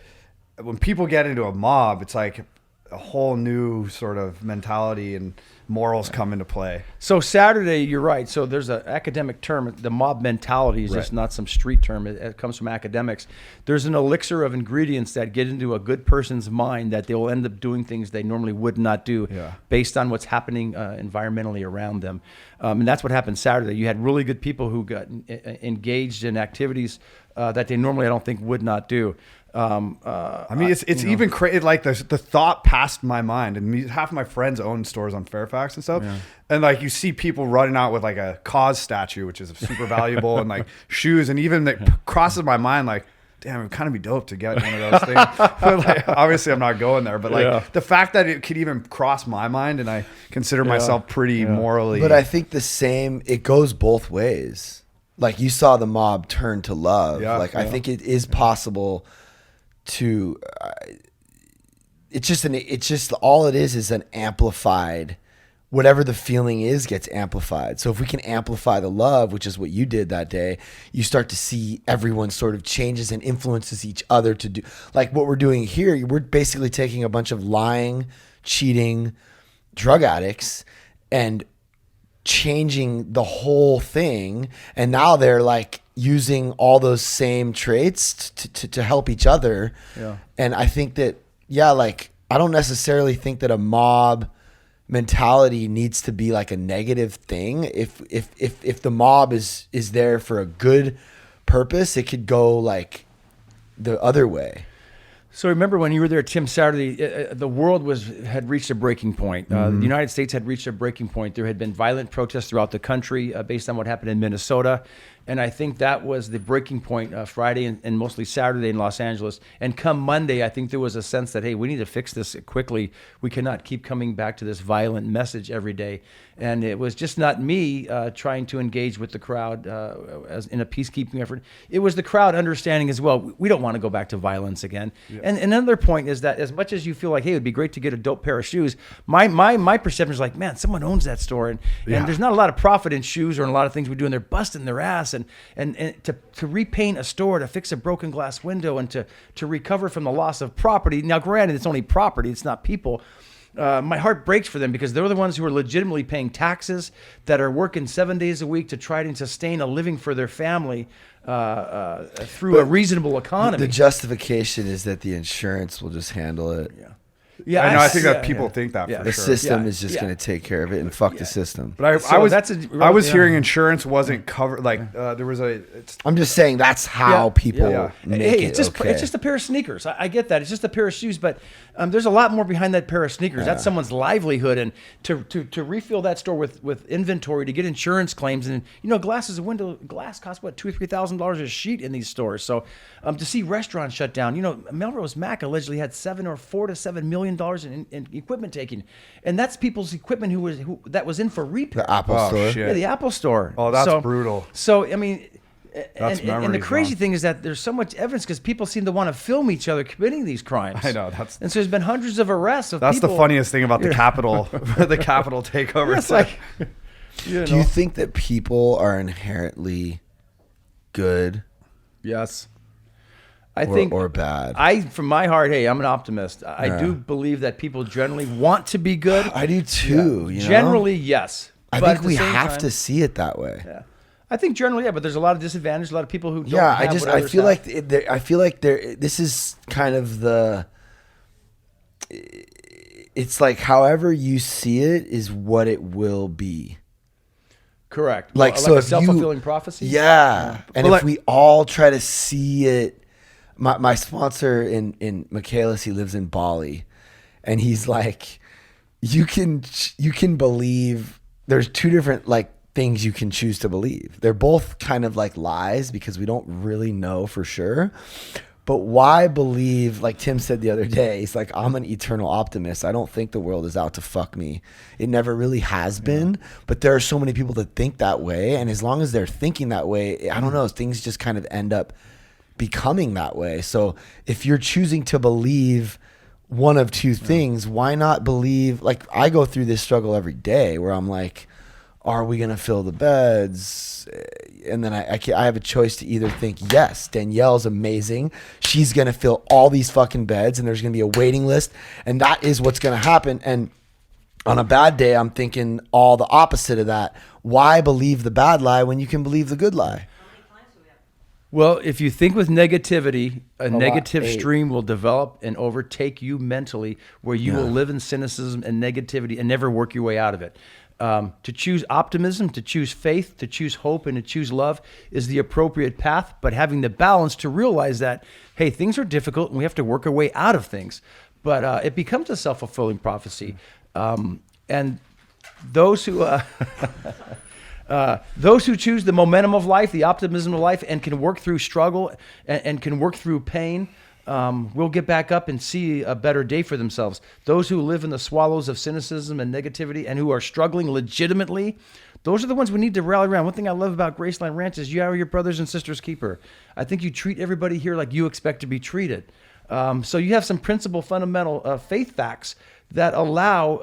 when people get into a mob, it's like a whole new sort of mentality and morals come into play. So Saturday, you're right. So there's an academic term. The mob mentality is just not some street term. It comes from academics. There's an elixir of ingredients that get into a good person's mind that they will end up doing things they normally would not do based on what's happening environmentally around them. And that's what happened Saturday. You had really good people who got engaged in activities that they normally, I don't think, would not do. I mean, it's even crazy. Like the thought passed my mind, and half of my friends own stores on Fairfax and stuff. Yeah. And like you see people running out with like a Cause statue, which is super valuable, and like shoes, and even it crosses my mind like, damn, it'd kind of be dope to get one of those things. But like, obviously, I'm not going there. But like the fact that it could even cross my mind, and I consider myself pretty morally. But I think it goes both ways. Like you saw the mob turn to love. I think it is possible to it's just all it is an amplified whatever the feeling is gets amplified. So if we can amplify the love, which is what you did that day, you start to see everyone sort of changes and influences each other to do like what we're doing here. We're basically taking a bunch of lying, cheating drug addicts and changing the whole thing. And now they're like using all those same traits to help each other. Yeah. And I think that, yeah, like I don't necessarily think that a mob mentality needs to be like a negative thing. If the mob is there for a good purpose, it could go like the other way. So remember when you were there, Tim, Saturday, the world had reached a breaking point. The United States had reached a breaking point. There had been violent protests throughout the country based on what happened in Minnesota. And I think that was the breaking point Friday and mostly Saturday in Los Angeles. And come Monday, I think there was a sense that, hey, we need to fix this quickly. We cannot keep coming back to this violent message every day. And it was just not me trying to engage with the crowd as in a peacekeeping effort. It was the crowd understanding as well, we don't want to go back to violence again. Yeah. And another point is that as much as you feel like, hey, it would be great to get a dope pair of shoes, my perception is like, man, someone owns that store. And there's not a lot of profit in shoes or in a lot of things we do, and they're busting their ass. And to repaint a store, to fix a broken glass window, and to recover from the loss of property. Now, granted, it's only property, it's not people. My heart breaks for them because they're the ones who are legitimately paying taxes, that are working 7 days a week to try to sustain a living for their family through a reasonable economy. The justification is that the insurance will just handle it. Yeah, I know. I think that people think that for the sure. system is just going to take care of it and fuck the system. But I was hearing insurance wasn't covered. Like there was I'm just saying that's how people make it. It's just a pair of sneakers. I get that. It's just a pair of shoes, but there's a lot more behind that pair of sneakers. Yeah. That's someone's livelihood, and to refill that store with inventory, to get insurance claims, and glass costs what, $2,000 or $3,000 a sheet in these stores. So to see restaurants shut down, Melrose Mac allegedly had $4 to $7 million in equipment taken, and that's people's equipment that was in for repair. The Apple store. Shit. Yeah, the Apple store. Oh, that's brutal. So I mean, and the crazy thing is that there's so much evidence because people seem to want to film each other committing these crimes. I know and so there's been hundreds of arrests of that's people. The funniest thing about the Capitol, the Capitol takeover. It's like, do you think that people are inherently good? Yes. I think, or bad. From my heart, hey, I'm an optimist. I do believe that people generally want to be good. I do too. Yeah. Generally, yes. I think we have to see it that way. Yeah. I think generally, but there's a lot of disadvantage, a lot of people who don't. Yeah, have I feel like this is kind of the. It's like however you see it is what it will be. Correct. Like so, a self-fulfilling prophecy. Yeah, and if we all try to see it. My sponsor in Michaelis, he lives in Bali, and he's like, you can believe there's two different like things you can choose to believe. They're both kind of like lies because we don't really know for sure. But why believe, like Tim said the other day, he's like, I'm an eternal optimist. I don't think the world is out to fuck me. It never really has been, but there are so many people that think that way. And as long as they're thinking that way, I don't know, things just kind of end up becoming that way. So if you're choosing to believe one of two things, why not believe, like I go through this struggle every day where I'm like, are we going to fill the beds? And then I have a choice to either think, yes, Danielle's amazing. She's going to fill all these fucking beds and there's going to be a waiting list. And that is what's going to happen. And on a bad day, I'm thinking all the opposite of that. Why believe the bad lie when you can believe the good lie? Well, if you think with negativity, a negative stream will develop and overtake you mentally where you will live in cynicism and negativity and never work your way out of it. To choose optimism, to choose faith, to choose hope, and to choose love is the appropriate path, but having the balance to realize that, hey, things are difficult and we have to work our way out of things. But it becomes a self-fulfilling prophecy. And those who... those who choose the momentum of life, the optimism of life, and can work through struggle and can work through pain, will get back up and see a better day for themselves. Those who live in the swallows of cynicism and negativity and who are struggling legitimately, those are the ones we need to rally around. One thing I love about Graceland Ranch is you are your brothers and sisters keeper. I think you treat everybody here like you expect to be treated. So you have some principal, fundamental faith facts that allow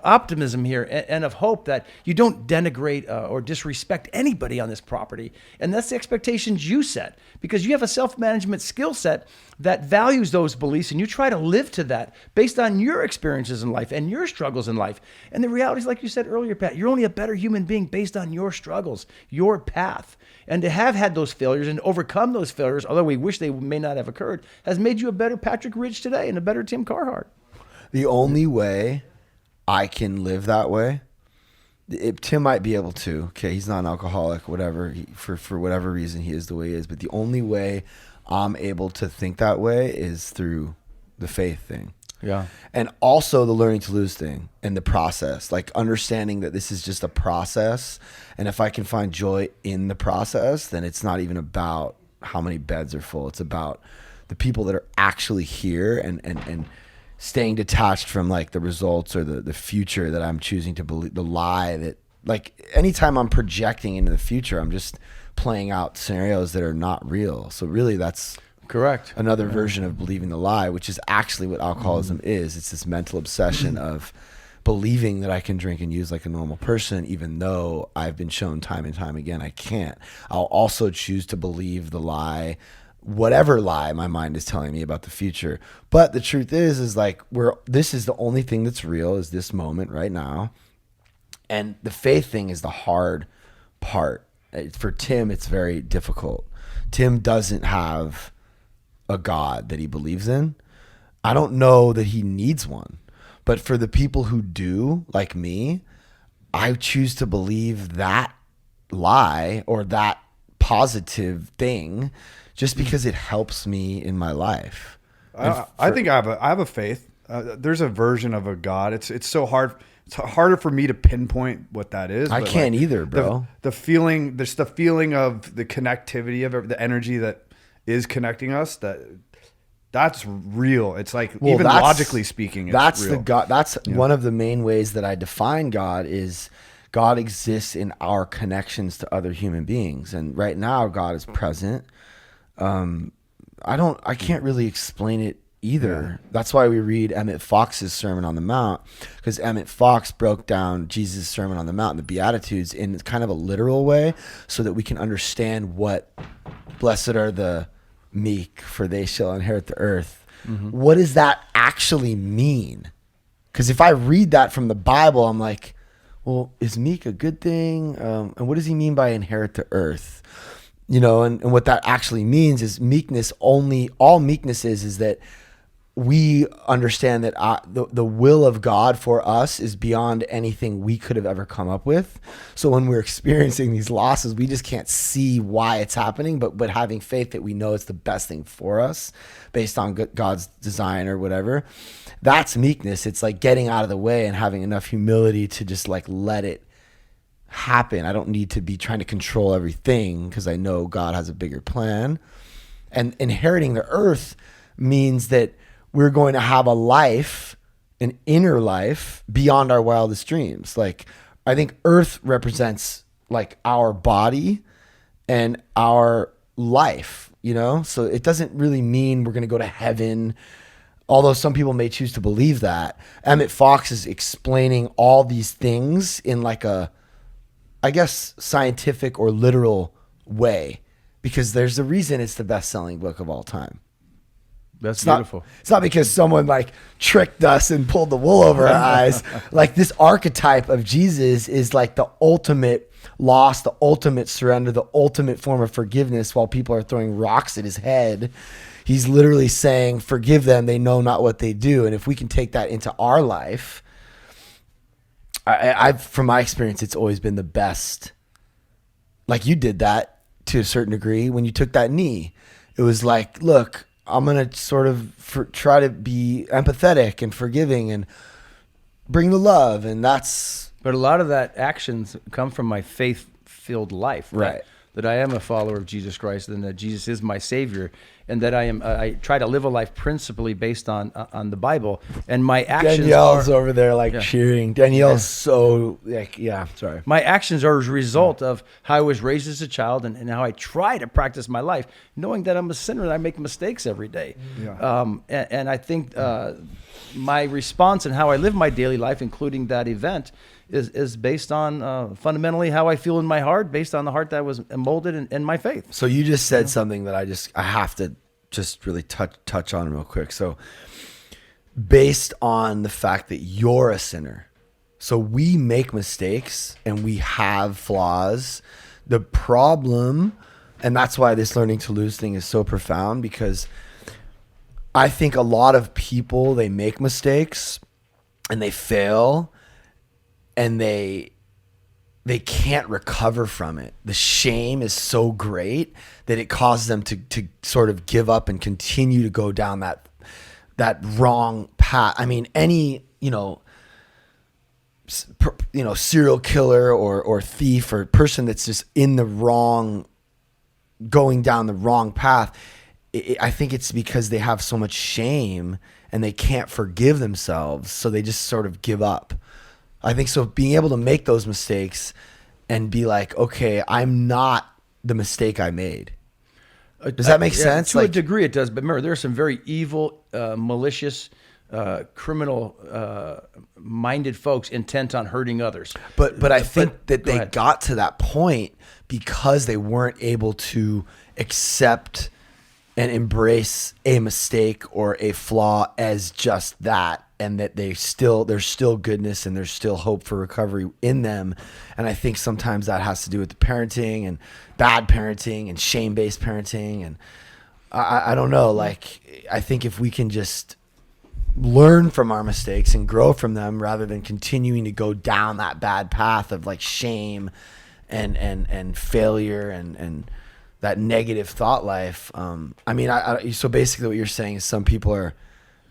optimism here and of hope that you don't denigrate or disrespect anybody on this property. And that's the expectations you set, because you have a self-management skill set that values those beliefs, and you try to live to that based on your experiences in life and your struggles in life. And the reality is, like you said earlier, Pat, you're only a better human being based on your struggles, your path. And to have had those failures and overcome those failures, although we wish they may not have occurred, has made you a better Patrick Ridge today and a better Tim Carhart. The only way I can live that way, Tim might be able to. Okay, he's not an alcoholic, whatever. For whatever reason, he is the way he is. But the only way I'm able to think that way is through the faith thing. Yeah. And also the learning to lose thing and the process, like understanding that this is just a process. And if I can find joy in the process, then it's not even about how many beds are full. It's about the people that are actually here and staying detached from like the results or the future that I'm choosing to believe, the lie that, like, anytime I'm projecting into the future, I'm just playing out scenarios that are not real. So really that's correct. Another version of believing the lie, which is actually what alcoholism is. It's this mental obsession of believing that I can drink and use like a normal person, even though I've been shown time and time again I can't. I'll also choose to believe the lie, whatever lie my mind is telling me about the future. But the truth is like this is the only thing that's real, is this moment right now. And the faith thing is the hard part. For Tim, it's very difficult. Tim doesn't have a God that he believes in. I don't know that he needs one. But for the people who do, like me, I choose to believe that lie or that positive thing just because it helps me in my life. I think I have a faith. There's a version of a God. It's so hard. It's harder for me to pinpoint what that is. I can't either, bro. The feeling, there's the feeling of the connectivity of the energy that is connecting us. That's real. It's like, even logically speaking, it's real. That's one of the main ways that I define God is God exists in our connections to other human beings. And right now God is present. I can't really explain it either. Yeah. That's why we read Emmett Fox's Sermon on the Mount, because Emmett Fox broke down Jesus' Sermon on the Mount and the Beatitudes in kind of a literal way so that we can understand what blessed are the meek, for they shall inherit the earth. Mm-hmm. What does that actually mean? Because if I read that from the Bible, I'm like, well, is meek a good thing? And what does he mean by inherit the earth? You know, and what that actually means is meekness only, all meekness is that we understand that the will of God for us is beyond anything we could have ever come up with. So when we're experiencing these losses, we just can't see why it's happening, but having faith that we know it's the best thing for us based on God's design or whatever. That's meekness. It's like getting out of the way and having enough humility to just like let it happen. I don't need to be trying to control everything because I know God has a bigger plan. And inheriting the earth means that we're going to have a life, an inner life beyond our wildest dreams. Like, I think earth represents like our body and our life, you know? So it doesn't really mean we're going to go to heaven, although some people may choose to believe that. Emmett Fox is explaining all these things in like a, I guess, scientific or literal way, because there's a reason it's the best-selling book of all time. That's beautiful. It's not because someone like tricked us and pulled the wool over our eyes. Like, this archetype of Jesus is like the ultimate loss, the ultimate surrender, the ultimate form of forgiveness. While people are throwing rocks at his head, he's literally saying, forgive them, they know not what they do. And if we can take that into our life, I've from my experience, it's always been the best. Like, you did that to a certain degree when you took that knee. It was like, look, I'm going to sort of try to be empathetic and forgiving and bring the love. And that's... But a lot of that actions come from my faith-filled life. Right. That I am a follower of Jesus Christ and that Jesus is my Savior. And that I try to live a life principally based on the Bible. And my actions Danielle's over there like cheering. Danielle's so like, sorry. My actions are a result of how I was raised as a child and how I try to practice my life, knowing that I'm a sinner and I make mistakes every day. Yeah. And I think my response and how I live my daily life, including that event, is based on fundamentally how I feel in my heart, based on the heart that was molded in my faith. So you just said something that I have to just really touch on real quick. So based on the fact that you're a sinner, so we make mistakes and we have flaws. The problem, and that's why this learning to lose thing is so profound, because I think a lot of people, they make mistakes and they fail and they can't recover from it. The shame is so great that it causes them to sort of give up and continue to go down that wrong path. I mean, any, serial killer or thief or person that's just in the wrong, going down the wrong path, I think it's because they have so much shame and they can't forgive themselves. So they just sort of give up. I think so. Being able to make those mistakes and be like, okay, I'm not the mistake I made. Does that make sense? To a degree it does. But remember, there are some very evil, malicious, criminal minded folks intent on hurting others. But I think that they ahead. got to that point because they weren't able to accept and embrace a mistake or a flaw as just that, and that there's still goodness and there's still hope for recovery in them. And I think sometimes that has to do with the parenting and bad parenting and shame-based parenting. And I don't know, like, I think if we can just learn from our mistakes and grow from them rather than continuing to go down that bad path of like shame and failure and that negative thought life. So basically what you're saying is some people are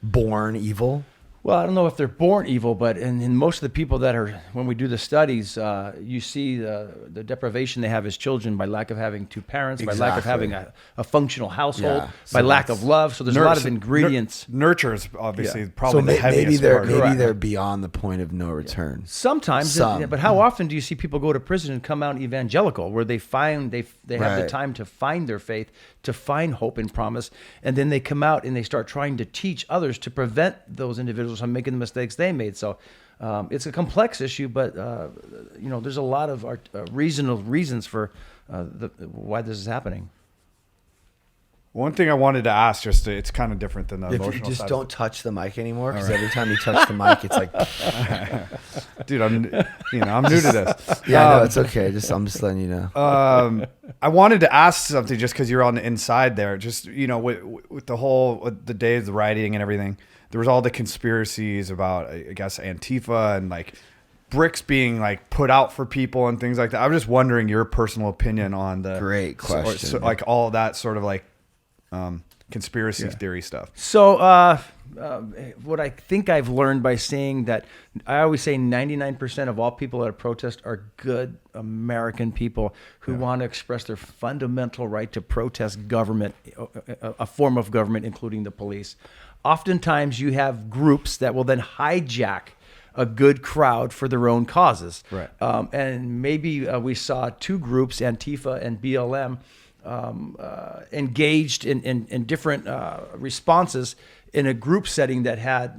born evil. Well, I don't know if they're born evil, but in most of the people that are, when we do the studies, you see the deprivation they have as children by lack of having two parents, by lack of having a functional household, by lack of love. So there's a lot of ingredients. Nurture is obviously probably the heaviest maybe part. they're beyond the point of no return. Sometimes, but how often do you see people go to prison and come out evangelical, where they find they have the time to find their faith, to find hope and promise, and then they come out and they start trying to teach others to prevent those individuals from making the mistakes they made. So it's a complex issue, but there's a lot of reasonable reasons for why this is happening. One thing I wanted to ask, it's kind of different than the If emotional you just side. don't touch the mic anymore, because every time you touch the mic, it's like, Dude, I'm new to this. yeah, no, it's okay. I'm just letting you know. I wanted to ask something just because you're on the inside there. Just with the whole the day of the rioting and everything, there was all the conspiracies about, I guess, Antifa and like bricks being like put out for people and things like that. I'm just wondering your personal opinion on the Great question. so like all that sort of like conspiracy theory stuff. So what I think I've learned by saying that, I always say 99% of all people at a protest are good American people who want to express their fundamental right to protest government, a form of government, including the police. Oftentimes you have groups that will then hijack a good crowd for their own causes. Right. And maybe we saw two groups, Antifa and BLM, engaged in different responses in a group setting that had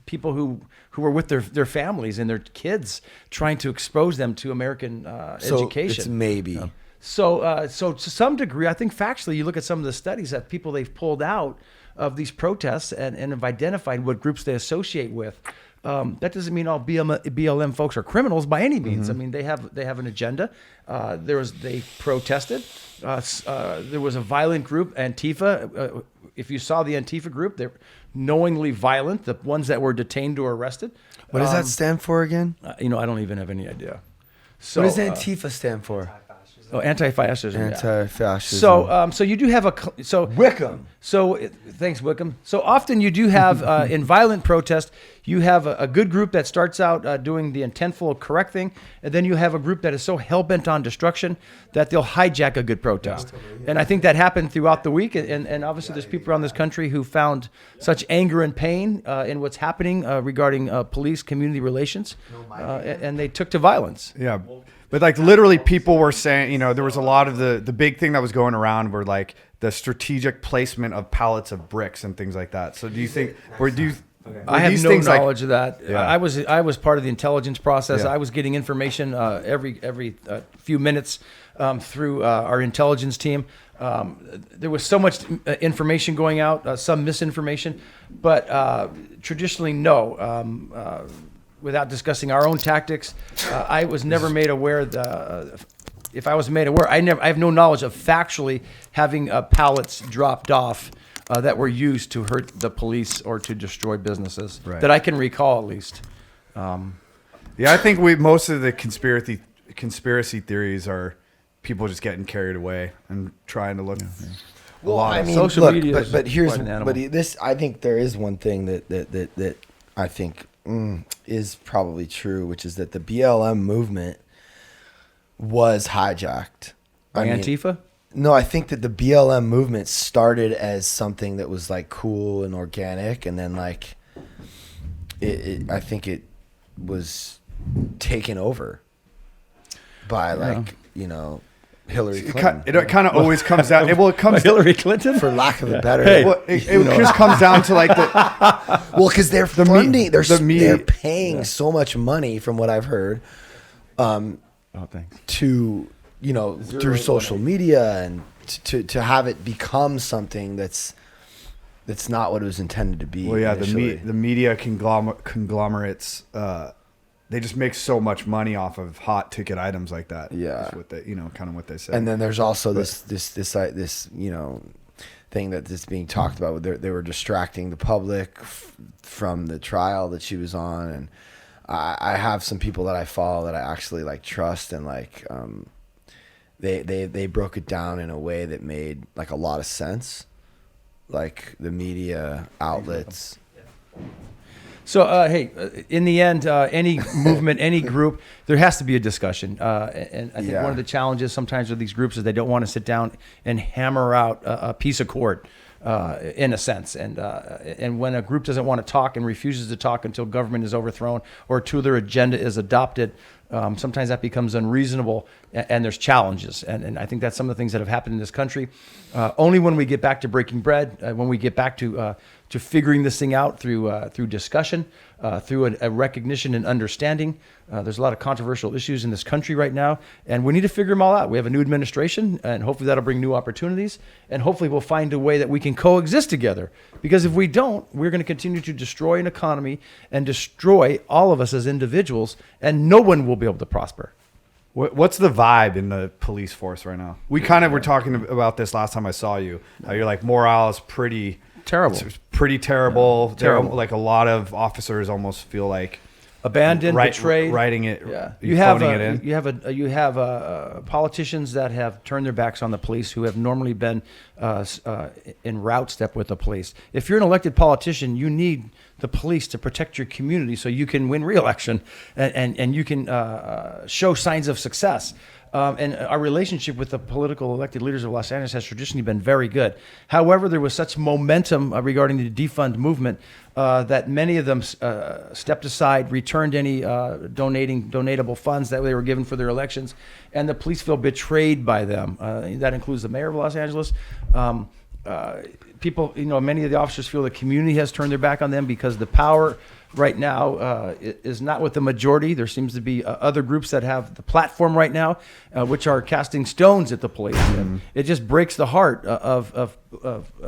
people who were with their families and their kids, trying to expose them to American education. It's maybe. So to some degree, I think factually, you look at some of the studies that people they've pulled out of these protests and have identified what groups they associate with. That doesn't mean all BLM folks are criminals by any means. I mean, they have an agenda. They protested. There was a violent group, Antifa. If you saw the Antifa group, they're knowingly violent. The ones that were detained or arrested. What does that stand for again? I don't even have any idea. So, What does Antifa stand for? Anti-fascism. Anti-fascism. So you do have Wickham. So thanks, Wickham. So often you do have in violent protest, you have a good group that starts out doing the intentful correct thing, and then you have a group that is so hell bent on destruction that they'll hijack a good protest. And I think that happened throughout the week. And obviously there's people around this country who found such anger and pain in what's happening regarding police community relations, and they took to violence. Yeah. But like literally people were saying, there was a lot of the big thing that was going around were like the strategic placement of pallets of bricks and things like that. So do you think, I have These no things, like- knowledge of that. Yeah. I was part of the intelligence process. Yeah. I was getting information every few minutes through our intelligence team. There was so much information going out, some misinformation, but traditionally, no. Without discussing our own tactics, I was never made aware. If I was made aware, I have no knowledge of factually having pallets dropped off that were used to hurt the police or to destroy businesses Right. that I can recall, at least. Yeah, I think most of the conspiracy theories are people just getting carried away and trying to look. Well, lot I of mean, social look, media but is here's quite an animal. this. I think there is one thing that I think is probably true, which is that the BLM movement was hijacked. I mean, Antifa? no, I think that the BLM movement started as something that was like cool and organic, and then like I think it was taken over by like Hillary Clinton. It kind of always comes down. It comes Hillary Clinton? for lack of a better. Hey. Well, it just comes down to like the Well, because they're funding, they're me- paying so much money, from what I've heard, Oh, thanks. to through social media and to have it become something that's not what it was intended to be. well, yeah, initially. the media conglomerates. They just make so much money off of hot ticket items like that. Yeah. That's what they, kind of what they say. And then there's also this thing that's being talked about. They were distracting the public from the trial that she was on, and I have some people that I follow that I actually like trust, and like they broke it down in a way that made like a lot of sense, like the media outlets. So, hey, in the end, any movement, any group, there has to be a discussion. And I think Yeah. one of the challenges sometimes with these groups is they don't want to sit down and hammer out a piece of court, in a sense. And when a group doesn't want to talk and refuses to talk until government is overthrown or till their agenda is adopted, sometimes that becomes unreasonable, and there's challenges. And I think that's some of the things that have happened in this country. Only when we get back to breaking bread, when we get back to figuring this thing out through discussion, through a recognition and understanding. There's a lot of controversial issues in this country right now, and we need to figure them all out. We have a new administration, and hopefully that'll bring new opportunities, and hopefully we'll find a way that we can coexist together. Because if we don't, we're going to continue to destroy an economy and destroy all of us as individuals, and no one will be able to prosper. What's the vibe in the police force right now? We kind of were talking about this last time I saw you. How you're like, morale is pretty Terrible. It's pretty terrible. Yeah, terrible. Like a lot of officers almost feel like Abandoned, betrayed. writing it. Yeah, phoning it in. you have politicians that have turned their backs on the police, who have normally been in route step with the police. If you're an elected politician, you need the police to protect your community so you can win re-election and you can show signs of success. And our relationship with the political elected leaders of Los Angeles has traditionally been very good. However, there was such momentum regarding the defund movement that many of them stepped aside, returned any donatable funds that they were given for their elections, and the police feel betrayed by them. That includes the mayor of Los Angeles. People, many of the officers feel the community has turned their back on them because the power right now is not with the majority. There seems to be other groups that have the platform right now, which are casting stones at the police. And it just breaks the heart of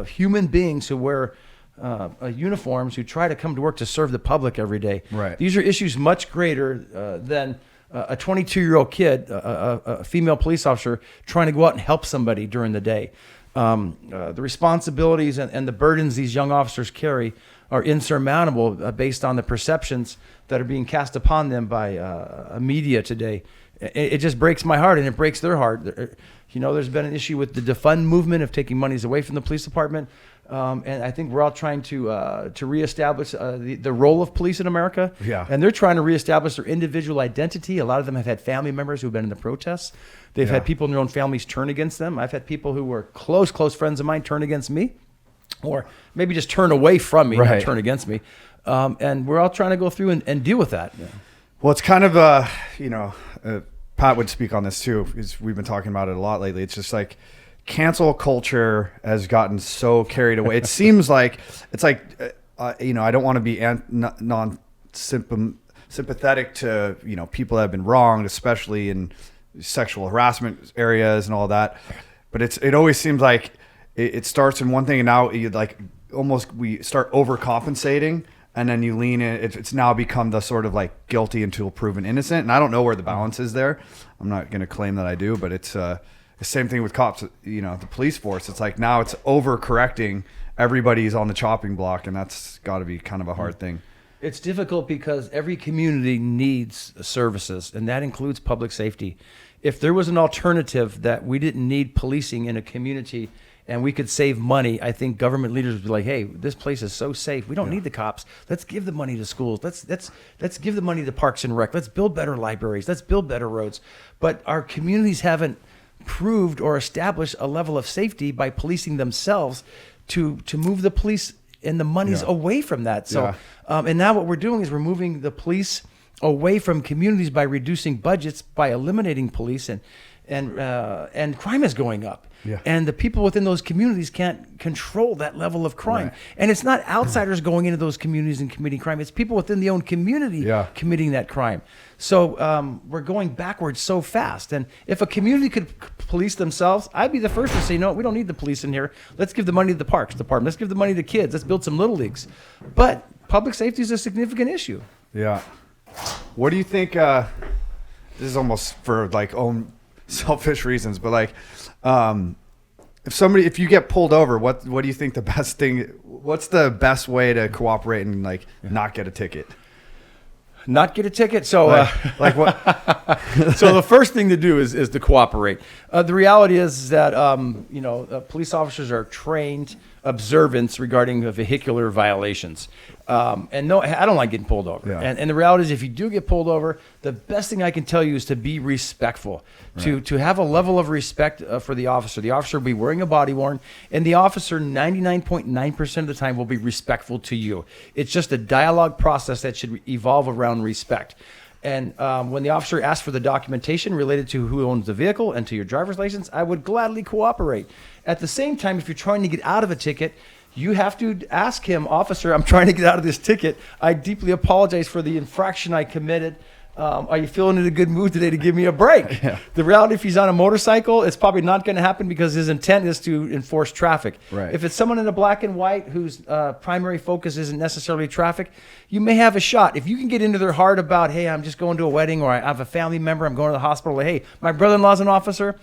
human beings who wear uniforms, who try to come to work to serve the public every day. Right. These are issues much greater than a 22-year-old kid, a female police officer, trying to go out and help somebody during the day. The responsibilities and the burdens these young officers carry are insurmountable based on the perceptions that are being cast upon them by media today. It just breaks my heart, and it breaks their heart. There's been an issue with the defund movement of taking monies away from the police department, and I think we're all trying to reestablish the role of police in America. Yeah. And they're trying to reestablish their individual identity. A lot of them have had family members who've been in the protests. They've had people in their own families turn against them. I've had people who were close friends of mine turn against me, or maybe just turn away from me, not Right. turn against me. And we're all trying to go through and deal with that. Yeah. Well, it's kind of Pat would speak on this too, because we've been talking about it a lot lately. It's just like cancel culture has gotten so carried away. It seems like you know, I don't want to be sympathetic to, you know, people that have been wronged, especially in sexual harassment areas and all that. But it always seems like it starts in one thing, and now you like almost we start overcompensating, and then you lean in. It's now become the sort of like guilty until proven innocent. And I don't know where the balance is there. I'm not going to claim that I do, but it's the same thing with cops. You know, the police force. It's like now it's overcorrecting. Everybody's on the chopping block, and that's got to be kind of a hard thing. It's difficult because every community needs services, and that includes public safety. If there was an alternative that we didn't need policing in a community and we could save money, I think government leaders would be like, hey, this place is so safe. We don't need the cops. Let's give the money to schools. Let's give the money to Parks and Rec. Let's build better libraries. Let's build better roads. But our communities haven't proved or established a level of safety by policing themselves to move the police and the money's away from that. So, and now what we're doing is we're moving the police away from communities by reducing budgets, by eliminating police, and crime is going up. Yeah. And the people within those communities can't control that level of crime. Right. And it's not outsiders going into those communities and committing crime. It's people within the own community committing that crime. So we're going backwards so fast. And if a community could police themselves, I'd be the first to say, no, we don't need the police in here. Let's give the money to the Parks Department. Let's give the money to kids. Let's build some little leagues. But public safety is a significant issue. Yeah. What do you think? This is almost for like own selfish reasons, but like, if you get pulled over, what do you think the best thing? What's the best way to cooperate and like not get a ticket? Not get a ticket. So, like what? So the first thing to do is to cooperate. The reality is that police officers are trained observance regarding vehicular violations. And no, I don't like getting pulled over. Yeah. And the reality is, if you do get pulled over, the best thing I can tell you is to be respectful, to have a level of respect for the officer. The officer will be wearing a body worn, and the officer 99.9% of the time will be respectful to you. It's just a dialogue process that should evolve around respect. And when the officer asks for the documentation related to who owns the vehicle and to your driver's license, I would gladly cooperate. At the same time, if you're trying to get out of a ticket, you have to ask him, officer, I'm trying to get out of this ticket. I deeply apologize for the infraction I committed. Are you feeling in a good mood today to give me a break? Yeah. The reality, if he's on a motorcycle, it's probably not going to happen because his intent is to enforce traffic. Right. If it's someone in a black and white whose primary focus isn't necessarily traffic, you may have a shot. If you can get into their heart about, hey, I'm just going to a wedding, or I have a family member, I'm going to the hospital, hey, my brother-in-law's an officer,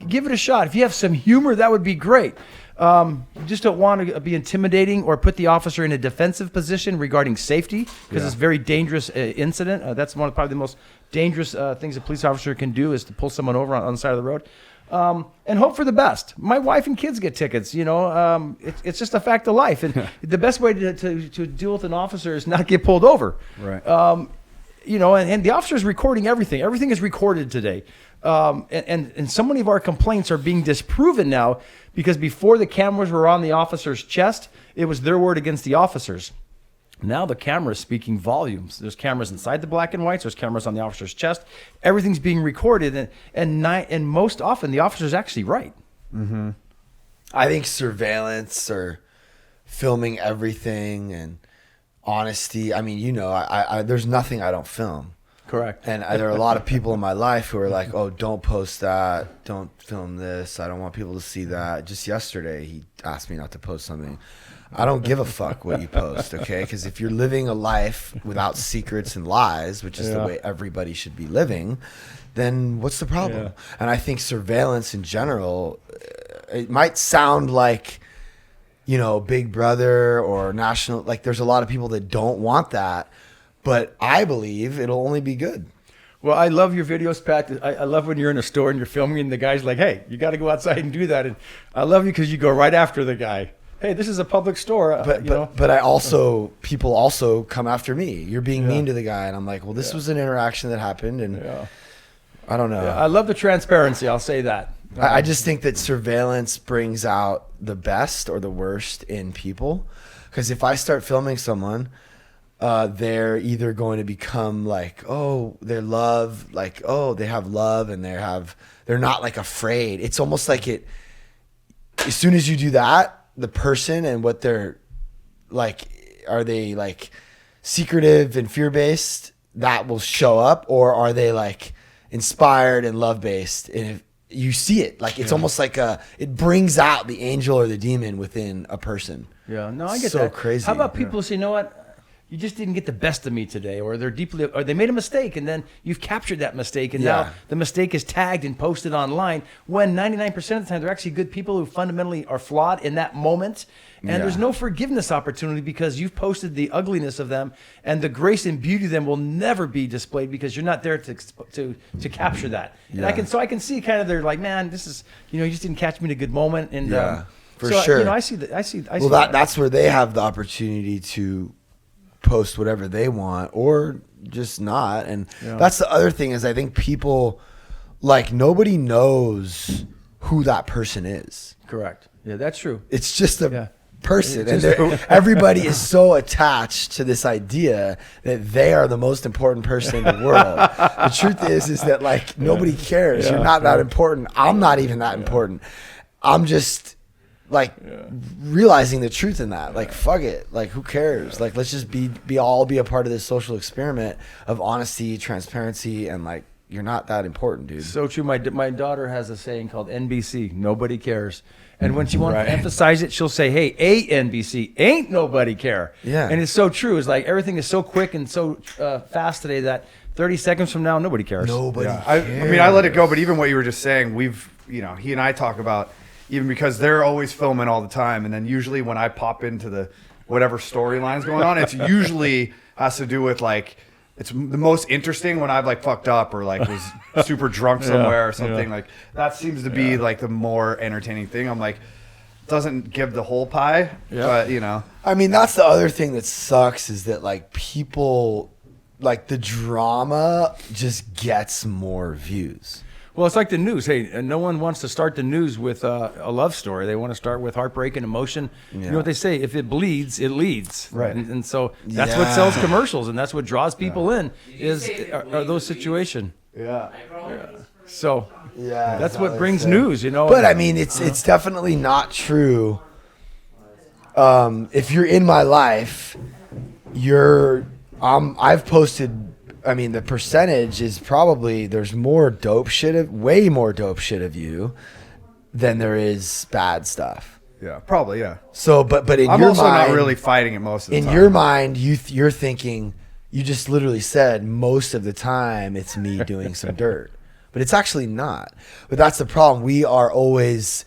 give it a shot. If you have some humor, that would be great. You just don't want to be intimidating or put the officer in a defensive position regarding safety, because it's a very dangerous incident. That's one of probably the most dangerous things a police officer can do, is to pull someone over on the side of the road. And hope for the best. My wife and kids get tickets, it's just a fact of life. And the best way to deal with an officer is not get pulled over. Right. And the officer is recording everything. Everything is recorded today. And so many of our complaints are being disproven now, because before the cameras were on the officer's chest, it was their word against the officer's. Now the camera is speaking volumes. There's cameras inside the black and whites. There's cameras on the officer's chest. Everything's being recorded, and most often the officer's actually right. Mm-hmm. I think surveillance or filming everything and honesty. I mean, I there's nothing I don't film. Correct. And there are a lot of people in my life who are like, oh, don't post that. Don't film this. I don't want people to see that. Just yesterday, he asked me not to post something. I don't give a fuck what you post, okay? Because if you're living a life without secrets and lies, which is the way everybody should be living, then what's the problem? Yeah. And I think surveillance in general, it might sound like, Big Brother or national, like there's a lot of people that don't want that. But I believe it'll only be good. Well, I love your videos, Pat. I love when you're in a store and you're filming and the guy's like, hey, you got to go outside and do that. And I love you because you go right after the guy. Hey, this is a public store. But people also come after me. You're being mean to the guy. And I'm like, well, this was an interaction that happened. And I don't know. Yeah, I love the transparency. I'll say that. I just think that surveillance brings out the best or the worst in people. Because if I start filming someone, they're either going to become like, oh, they have love, and they're not like afraid. It's almost like as soon as you do that, the person and what they're like, they like secretive and fear based that will show up, or are they like inspired and love based? And if you see it, like it's almost like it brings out the angel or the demon within a person. Yeah, no, I get So that. crazy. How about people say, you know what? You just didn't get the best of me today, or or they made a mistake, and then you've captured that mistake, and now the mistake is tagged and posted online. When 99% of the time, they're actually good people who fundamentally are flawed in that moment, and there's no forgiveness opportunity because you've posted the ugliness of them, and the grace and beauty of them will never be displayed because you're not there to capture that. And I can see kind of they're like, man, this is you just didn't catch me in a good moment, and for sure. I see that. I see. Well, that's where they have the opportunity to post whatever they want or just not. And that's the other thing is I think people, like, nobody knows who that person is. Correct. Yeah, that's true. It's just a person. It's And everybody is so attached to this idea that they are the most important person in the world. The truth is that, like, nobody cares. You're not that important. I'm not even that important. I'm just like realizing the truth in that. Like, fuck it. Like, who cares? Like, let's just be a part of this social experiment of honesty, transparency, and like, you're not that important, dude. So true. My daughter has a saying called NBC, nobody cares. And when she wants to emphasize it, she'll say, hey, ANBC, ain't nobody care. Yeah. And it's so true. It's like everything is so quick and so fast today that 30 seconds from now, nobody cares. Nobody cares. I mean, I let it go, but even what you were just saying, he and I talk about, even because they're always filming all the time. And then usually when I pop into the whatever storyline's going on, it's usually has to do with like, it's the most interesting when I've like fucked up or like was super drunk somewhere or something. Like that seems to be like the more entertaining thing. I'm like, doesn't give the whole pie, but I mean, that's the other thing that sucks is that like people, like the drama just gets more views. Well, it's like the news. Hey, no one wants to start the news with a love story. They want to start with heartbreak and emotion. You know what they say? If it bleeds, it leads. Right. And so that's what sells commercials, and that's what draws people in are those situations. So that's what brings news, But I mean, it's definitely not true. If you're in my life, I've posted. I mean, the percentage is probably there's way more dope shit of you than there is bad stuff. Yeah, probably, yeah. So, but in I'm your also mind, not really fighting it most of the time. In your mind, you're thinking, you just literally said most of the time it's me doing some dirt, but it's actually not. But that's the problem. We are always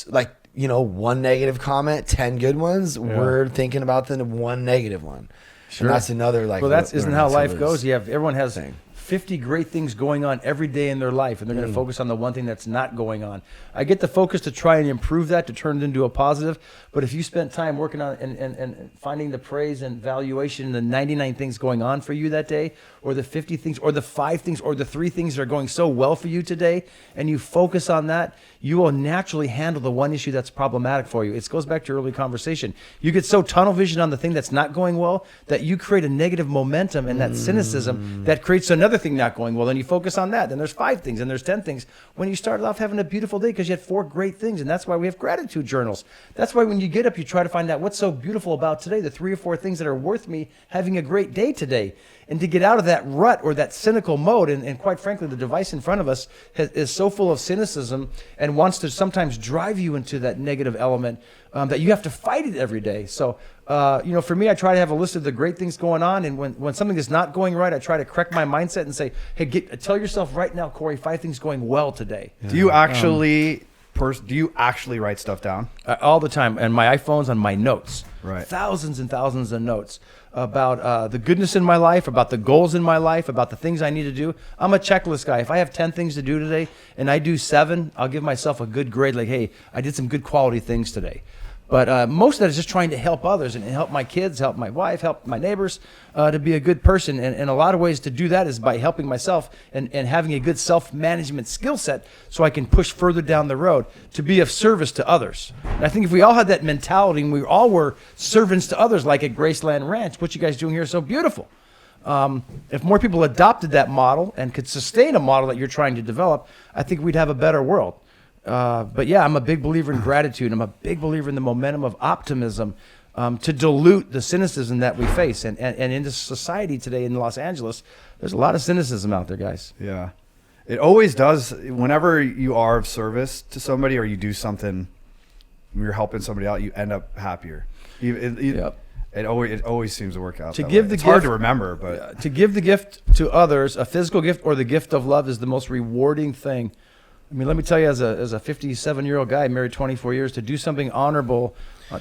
like, one negative comment, 10 good ones. We're thinking about the one negative one. Sure. And that's another like. Well, isn't how life goes. Everyone has 50 great things going on every day in their life, and they're going to focus on the one thing that's not going on. I get the focus to try and improve that, to turn it into a positive. But if you spent time working on and finding the praise and valuation in the 99 things going on for you that day, or the 50 things, or the 5 things, or the 3 things that are going so well for you today, and you focus on that, you will naturally handle the one issue that's problematic for you. It goes back to your early conversation. You get so tunnel vision on the thing that's not going well that you create a negative momentum and that cynicism that creates another thing not going well. Then you focus on that. Then there's 5 things, and there's 10 things. When you started off having a beautiful day because you had 4 great things, and that's why we have gratitude journals. That's why when you get up, you try to find out what's so beautiful about today, the 3 or 4 things that are worth me having a great day today. And to get out of that rut or that cynical mode, and quite frankly, the device in front of us is so full of cynicism and wants to sometimes drive you into that negative element that you have to fight it every day. So, for me, I try to have a list of the great things going on, and when something is not going right, I try to correct my mindset and say, hey, tell yourself right now, Cory, 5 things going well today. Do you actually write stuff down? All the time, and my iPhone's on my notes. Right. Thousands and thousands of notes about the goodness in my life, about the goals in my life, about the things I need to do. I'm a checklist guy. If I have 10 things to do today and I do 7, I'll give myself a good grade, like, hey, I did some good quality things today. But most of that is just trying to help others and help my kids, help my wife, help my neighbors to be a good person. And a lot of ways to do that is by helping myself and having a good self-management skill set so I can push further down the road to be of service to others. And I think if we all had that mentality and we all were servants to others, like at Graceland Ranch, what you guys doing here is so beautiful. If more people adopted that model and could sustain a model that you're trying to develop, I think we'd have a better world. But yeah, I'm a big believer in gratitude. I'm a big believer in the momentum of optimism. to dilute the cynicism that we face. And in this society today in Los Angeles, there's a lot of cynicism out there, guys. Yeah. It always does. Whenever you are of service to somebody or you do something, you're helping somebody out, you end up happier. It always seems to work out. To that give way. the It's hard gift- to remember, but To give the gift to others, a physical gift or the gift of love, is the most rewarding thing. I mean, let me tell you, as a 57-year-old guy, married 24 years, to do something honorable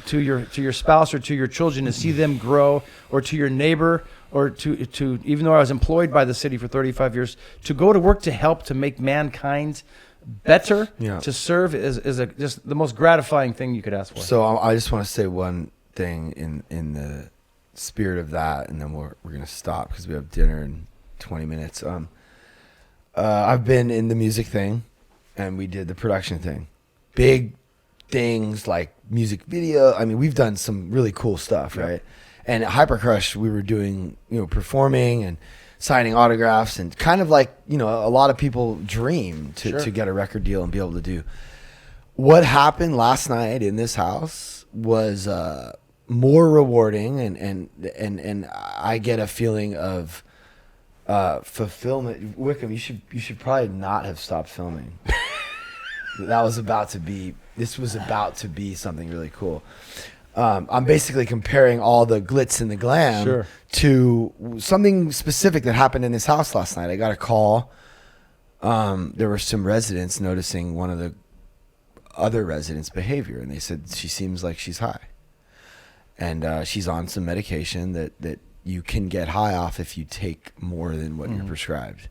to your spouse or to your children, to see them grow, or to your neighbor, or to even though I was employed by the city for 35 years, to go to work to help to make mankind better, to serve is just the most gratifying thing you could ask for. So I just want to say one thing in the spirit of that, and then we're gonna stop because we have dinner in 20 minutes. I've been in the music thing, and we did the production thing, big things like music video. I mean, we've done some really cool stuff, right? And at Hyper Crush, we were doing, performing and signing autographs, and kind of like, a lot of people dream to get a record deal and be able to do. What happened last night in this house was more rewarding, and I get a feeling of fulfillment. Wickham, you should probably not have stopped filming. This was about to be something really cool. I'm basically comparing all the glitz and the glam to something specific that happened in this house last night. I got a call. There were some residents noticing one of the other residents' behavior, and they said she seems like she's high, and she's on some medication that you can get high off if you take more than what you're prescribed.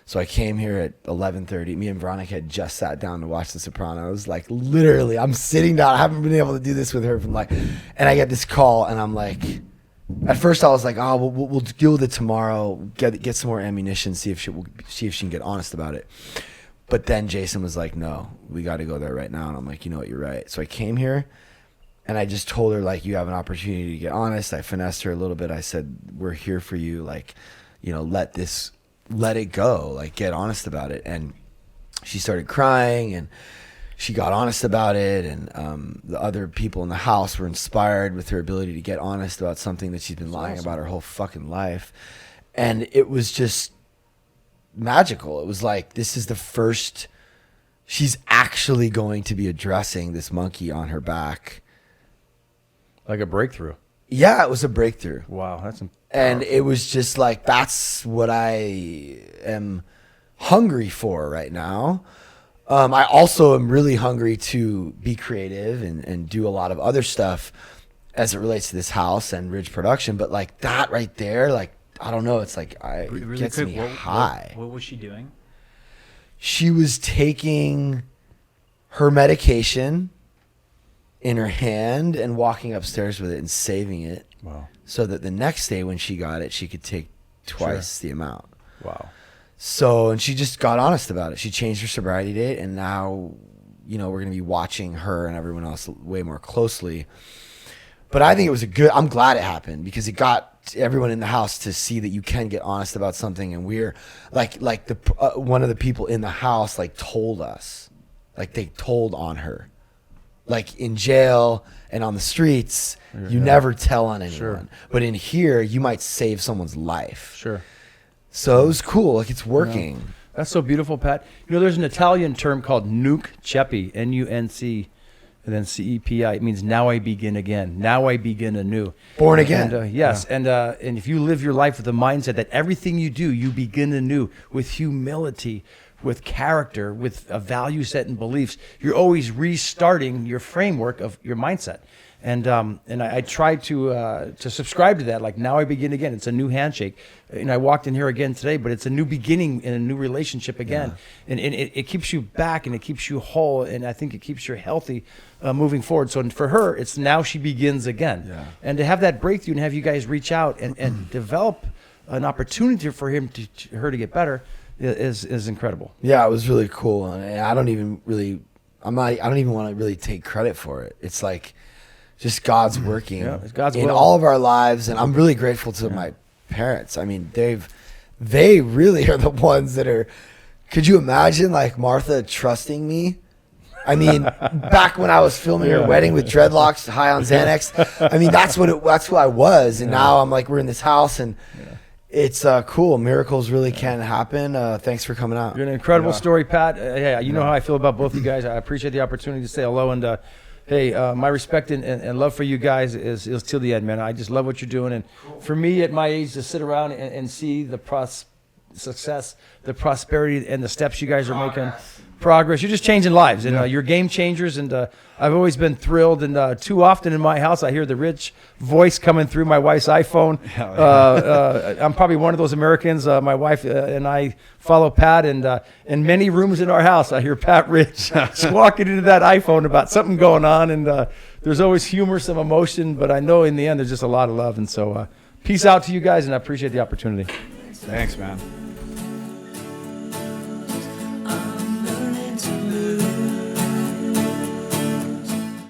So I came here at 11:30. Me and Veronica had just sat down to watch The Sopranos. Like, literally, I'm sitting down. I haven't been able to do this with her and I get this call, and I'm like, at first I was like, oh, we'll deal with it tomorrow. Get some more ammunition. See if she can get honest about it. But then Jason was like, no, we got to go there right now. And I'm like, you know what, you're right. So I came here, and I just told her, like, you have an opportunity to get honest. I finessed her a little bit. I said, we're here for you. Like, let it go, like, get honest about it. And she started crying, and she got honest about it, and the other people in the house were inspired with her ability to get honest about something that she's been lying about her whole fucking life. And it was just magical. It was like, this is the first she's actually going to be addressing this monkey on her back. Like a breakthrough. Yeah, it was a breakthrough. Wow, that's And it was just like, that's what I am hungry for right now. I also am really hungry to be creative and do a lot of other stuff as it relates to this house and Ridge Production. But like that right there, like, I don't know. It's like, it gets me high. What was she doing? She was taking her medication in her hand and walking upstairs with it and saving it. Wow. So that the next day when she got it, she could take twice the amount. Wow. So, and she just got honest about it. She changed her sobriety date, and now, we're going to be watching her and everyone else way more closely. But I think it was I'm glad it happened, because it got everyone in the house to see that you can get honest about something. And we're like one of the people in the house, like, told us, like, they told on her, like, in jail and on the streets, you never tell on anyone. But in here, you might save someone's life. Sure. So it was cool. Like, it's working. Yeah. That's so beautiful, Pat. There's an Italian term called nunc cepi, N-U-N-C, and then C-E-P-I. It means now I begin again. Now I begin anew. Born again. And, yes. Yeah. And if you live your life with the mindset that everything you do, you begin anew with humility, with character, with a value set and beliefs, you're always restarting your framework of your mindset. And I try to subscribe to that. Like, now I begin again. It's a new handshake. I walked in here again today, but it's a new beginning in a new relationship again. Yeah. And it keeps you back, and it keeps you whole, and I think it keeps you healthy moving forward. So for her, it's now she begins again. Yeah. And to have that breakthrough and have you guys reach out and develop an opportunity for her to get better is incredible. Yeah, it was really cool. And I don't even want to really take credit for it. It's like, just God's working it's God's in will. all of our lives, and I'm really grateful to my parents. I mean, they really are the ones that are. Could you imagine, like, Martha trusting me I mean, back when I was filming her wedding with dreadlocks, high on Xanax. I mean, that's who I was, and now I'm like, we're in this house, and it's cool. Miracles really can happen. Thanks for coming out. You're an incredible story, Pat. Yeah, you know how I feel about both of you guys. I appreciate the opportunity to say hello, and hey, my respect and love for you guys is till the end, man. I just love what you're doing, and for me at my age to sit around and see the success, the prosperity, and the steps you guys are making. Progress. You're just changing lives, and you're game changers. And I've always been thrilled. And too often in my house, I hear the rich voice coming through my wife's iPhone. I'm probably one of those Americans. My wife and I follow Pat, and in many rooms in our house, I hear Pat Rich walking into that iPhone about something going on. And there's always humor, some emotion, but I know in the end there's just a lot of love. And so, peace out to you guys, and I appreciate the opportunity. Thanks, man.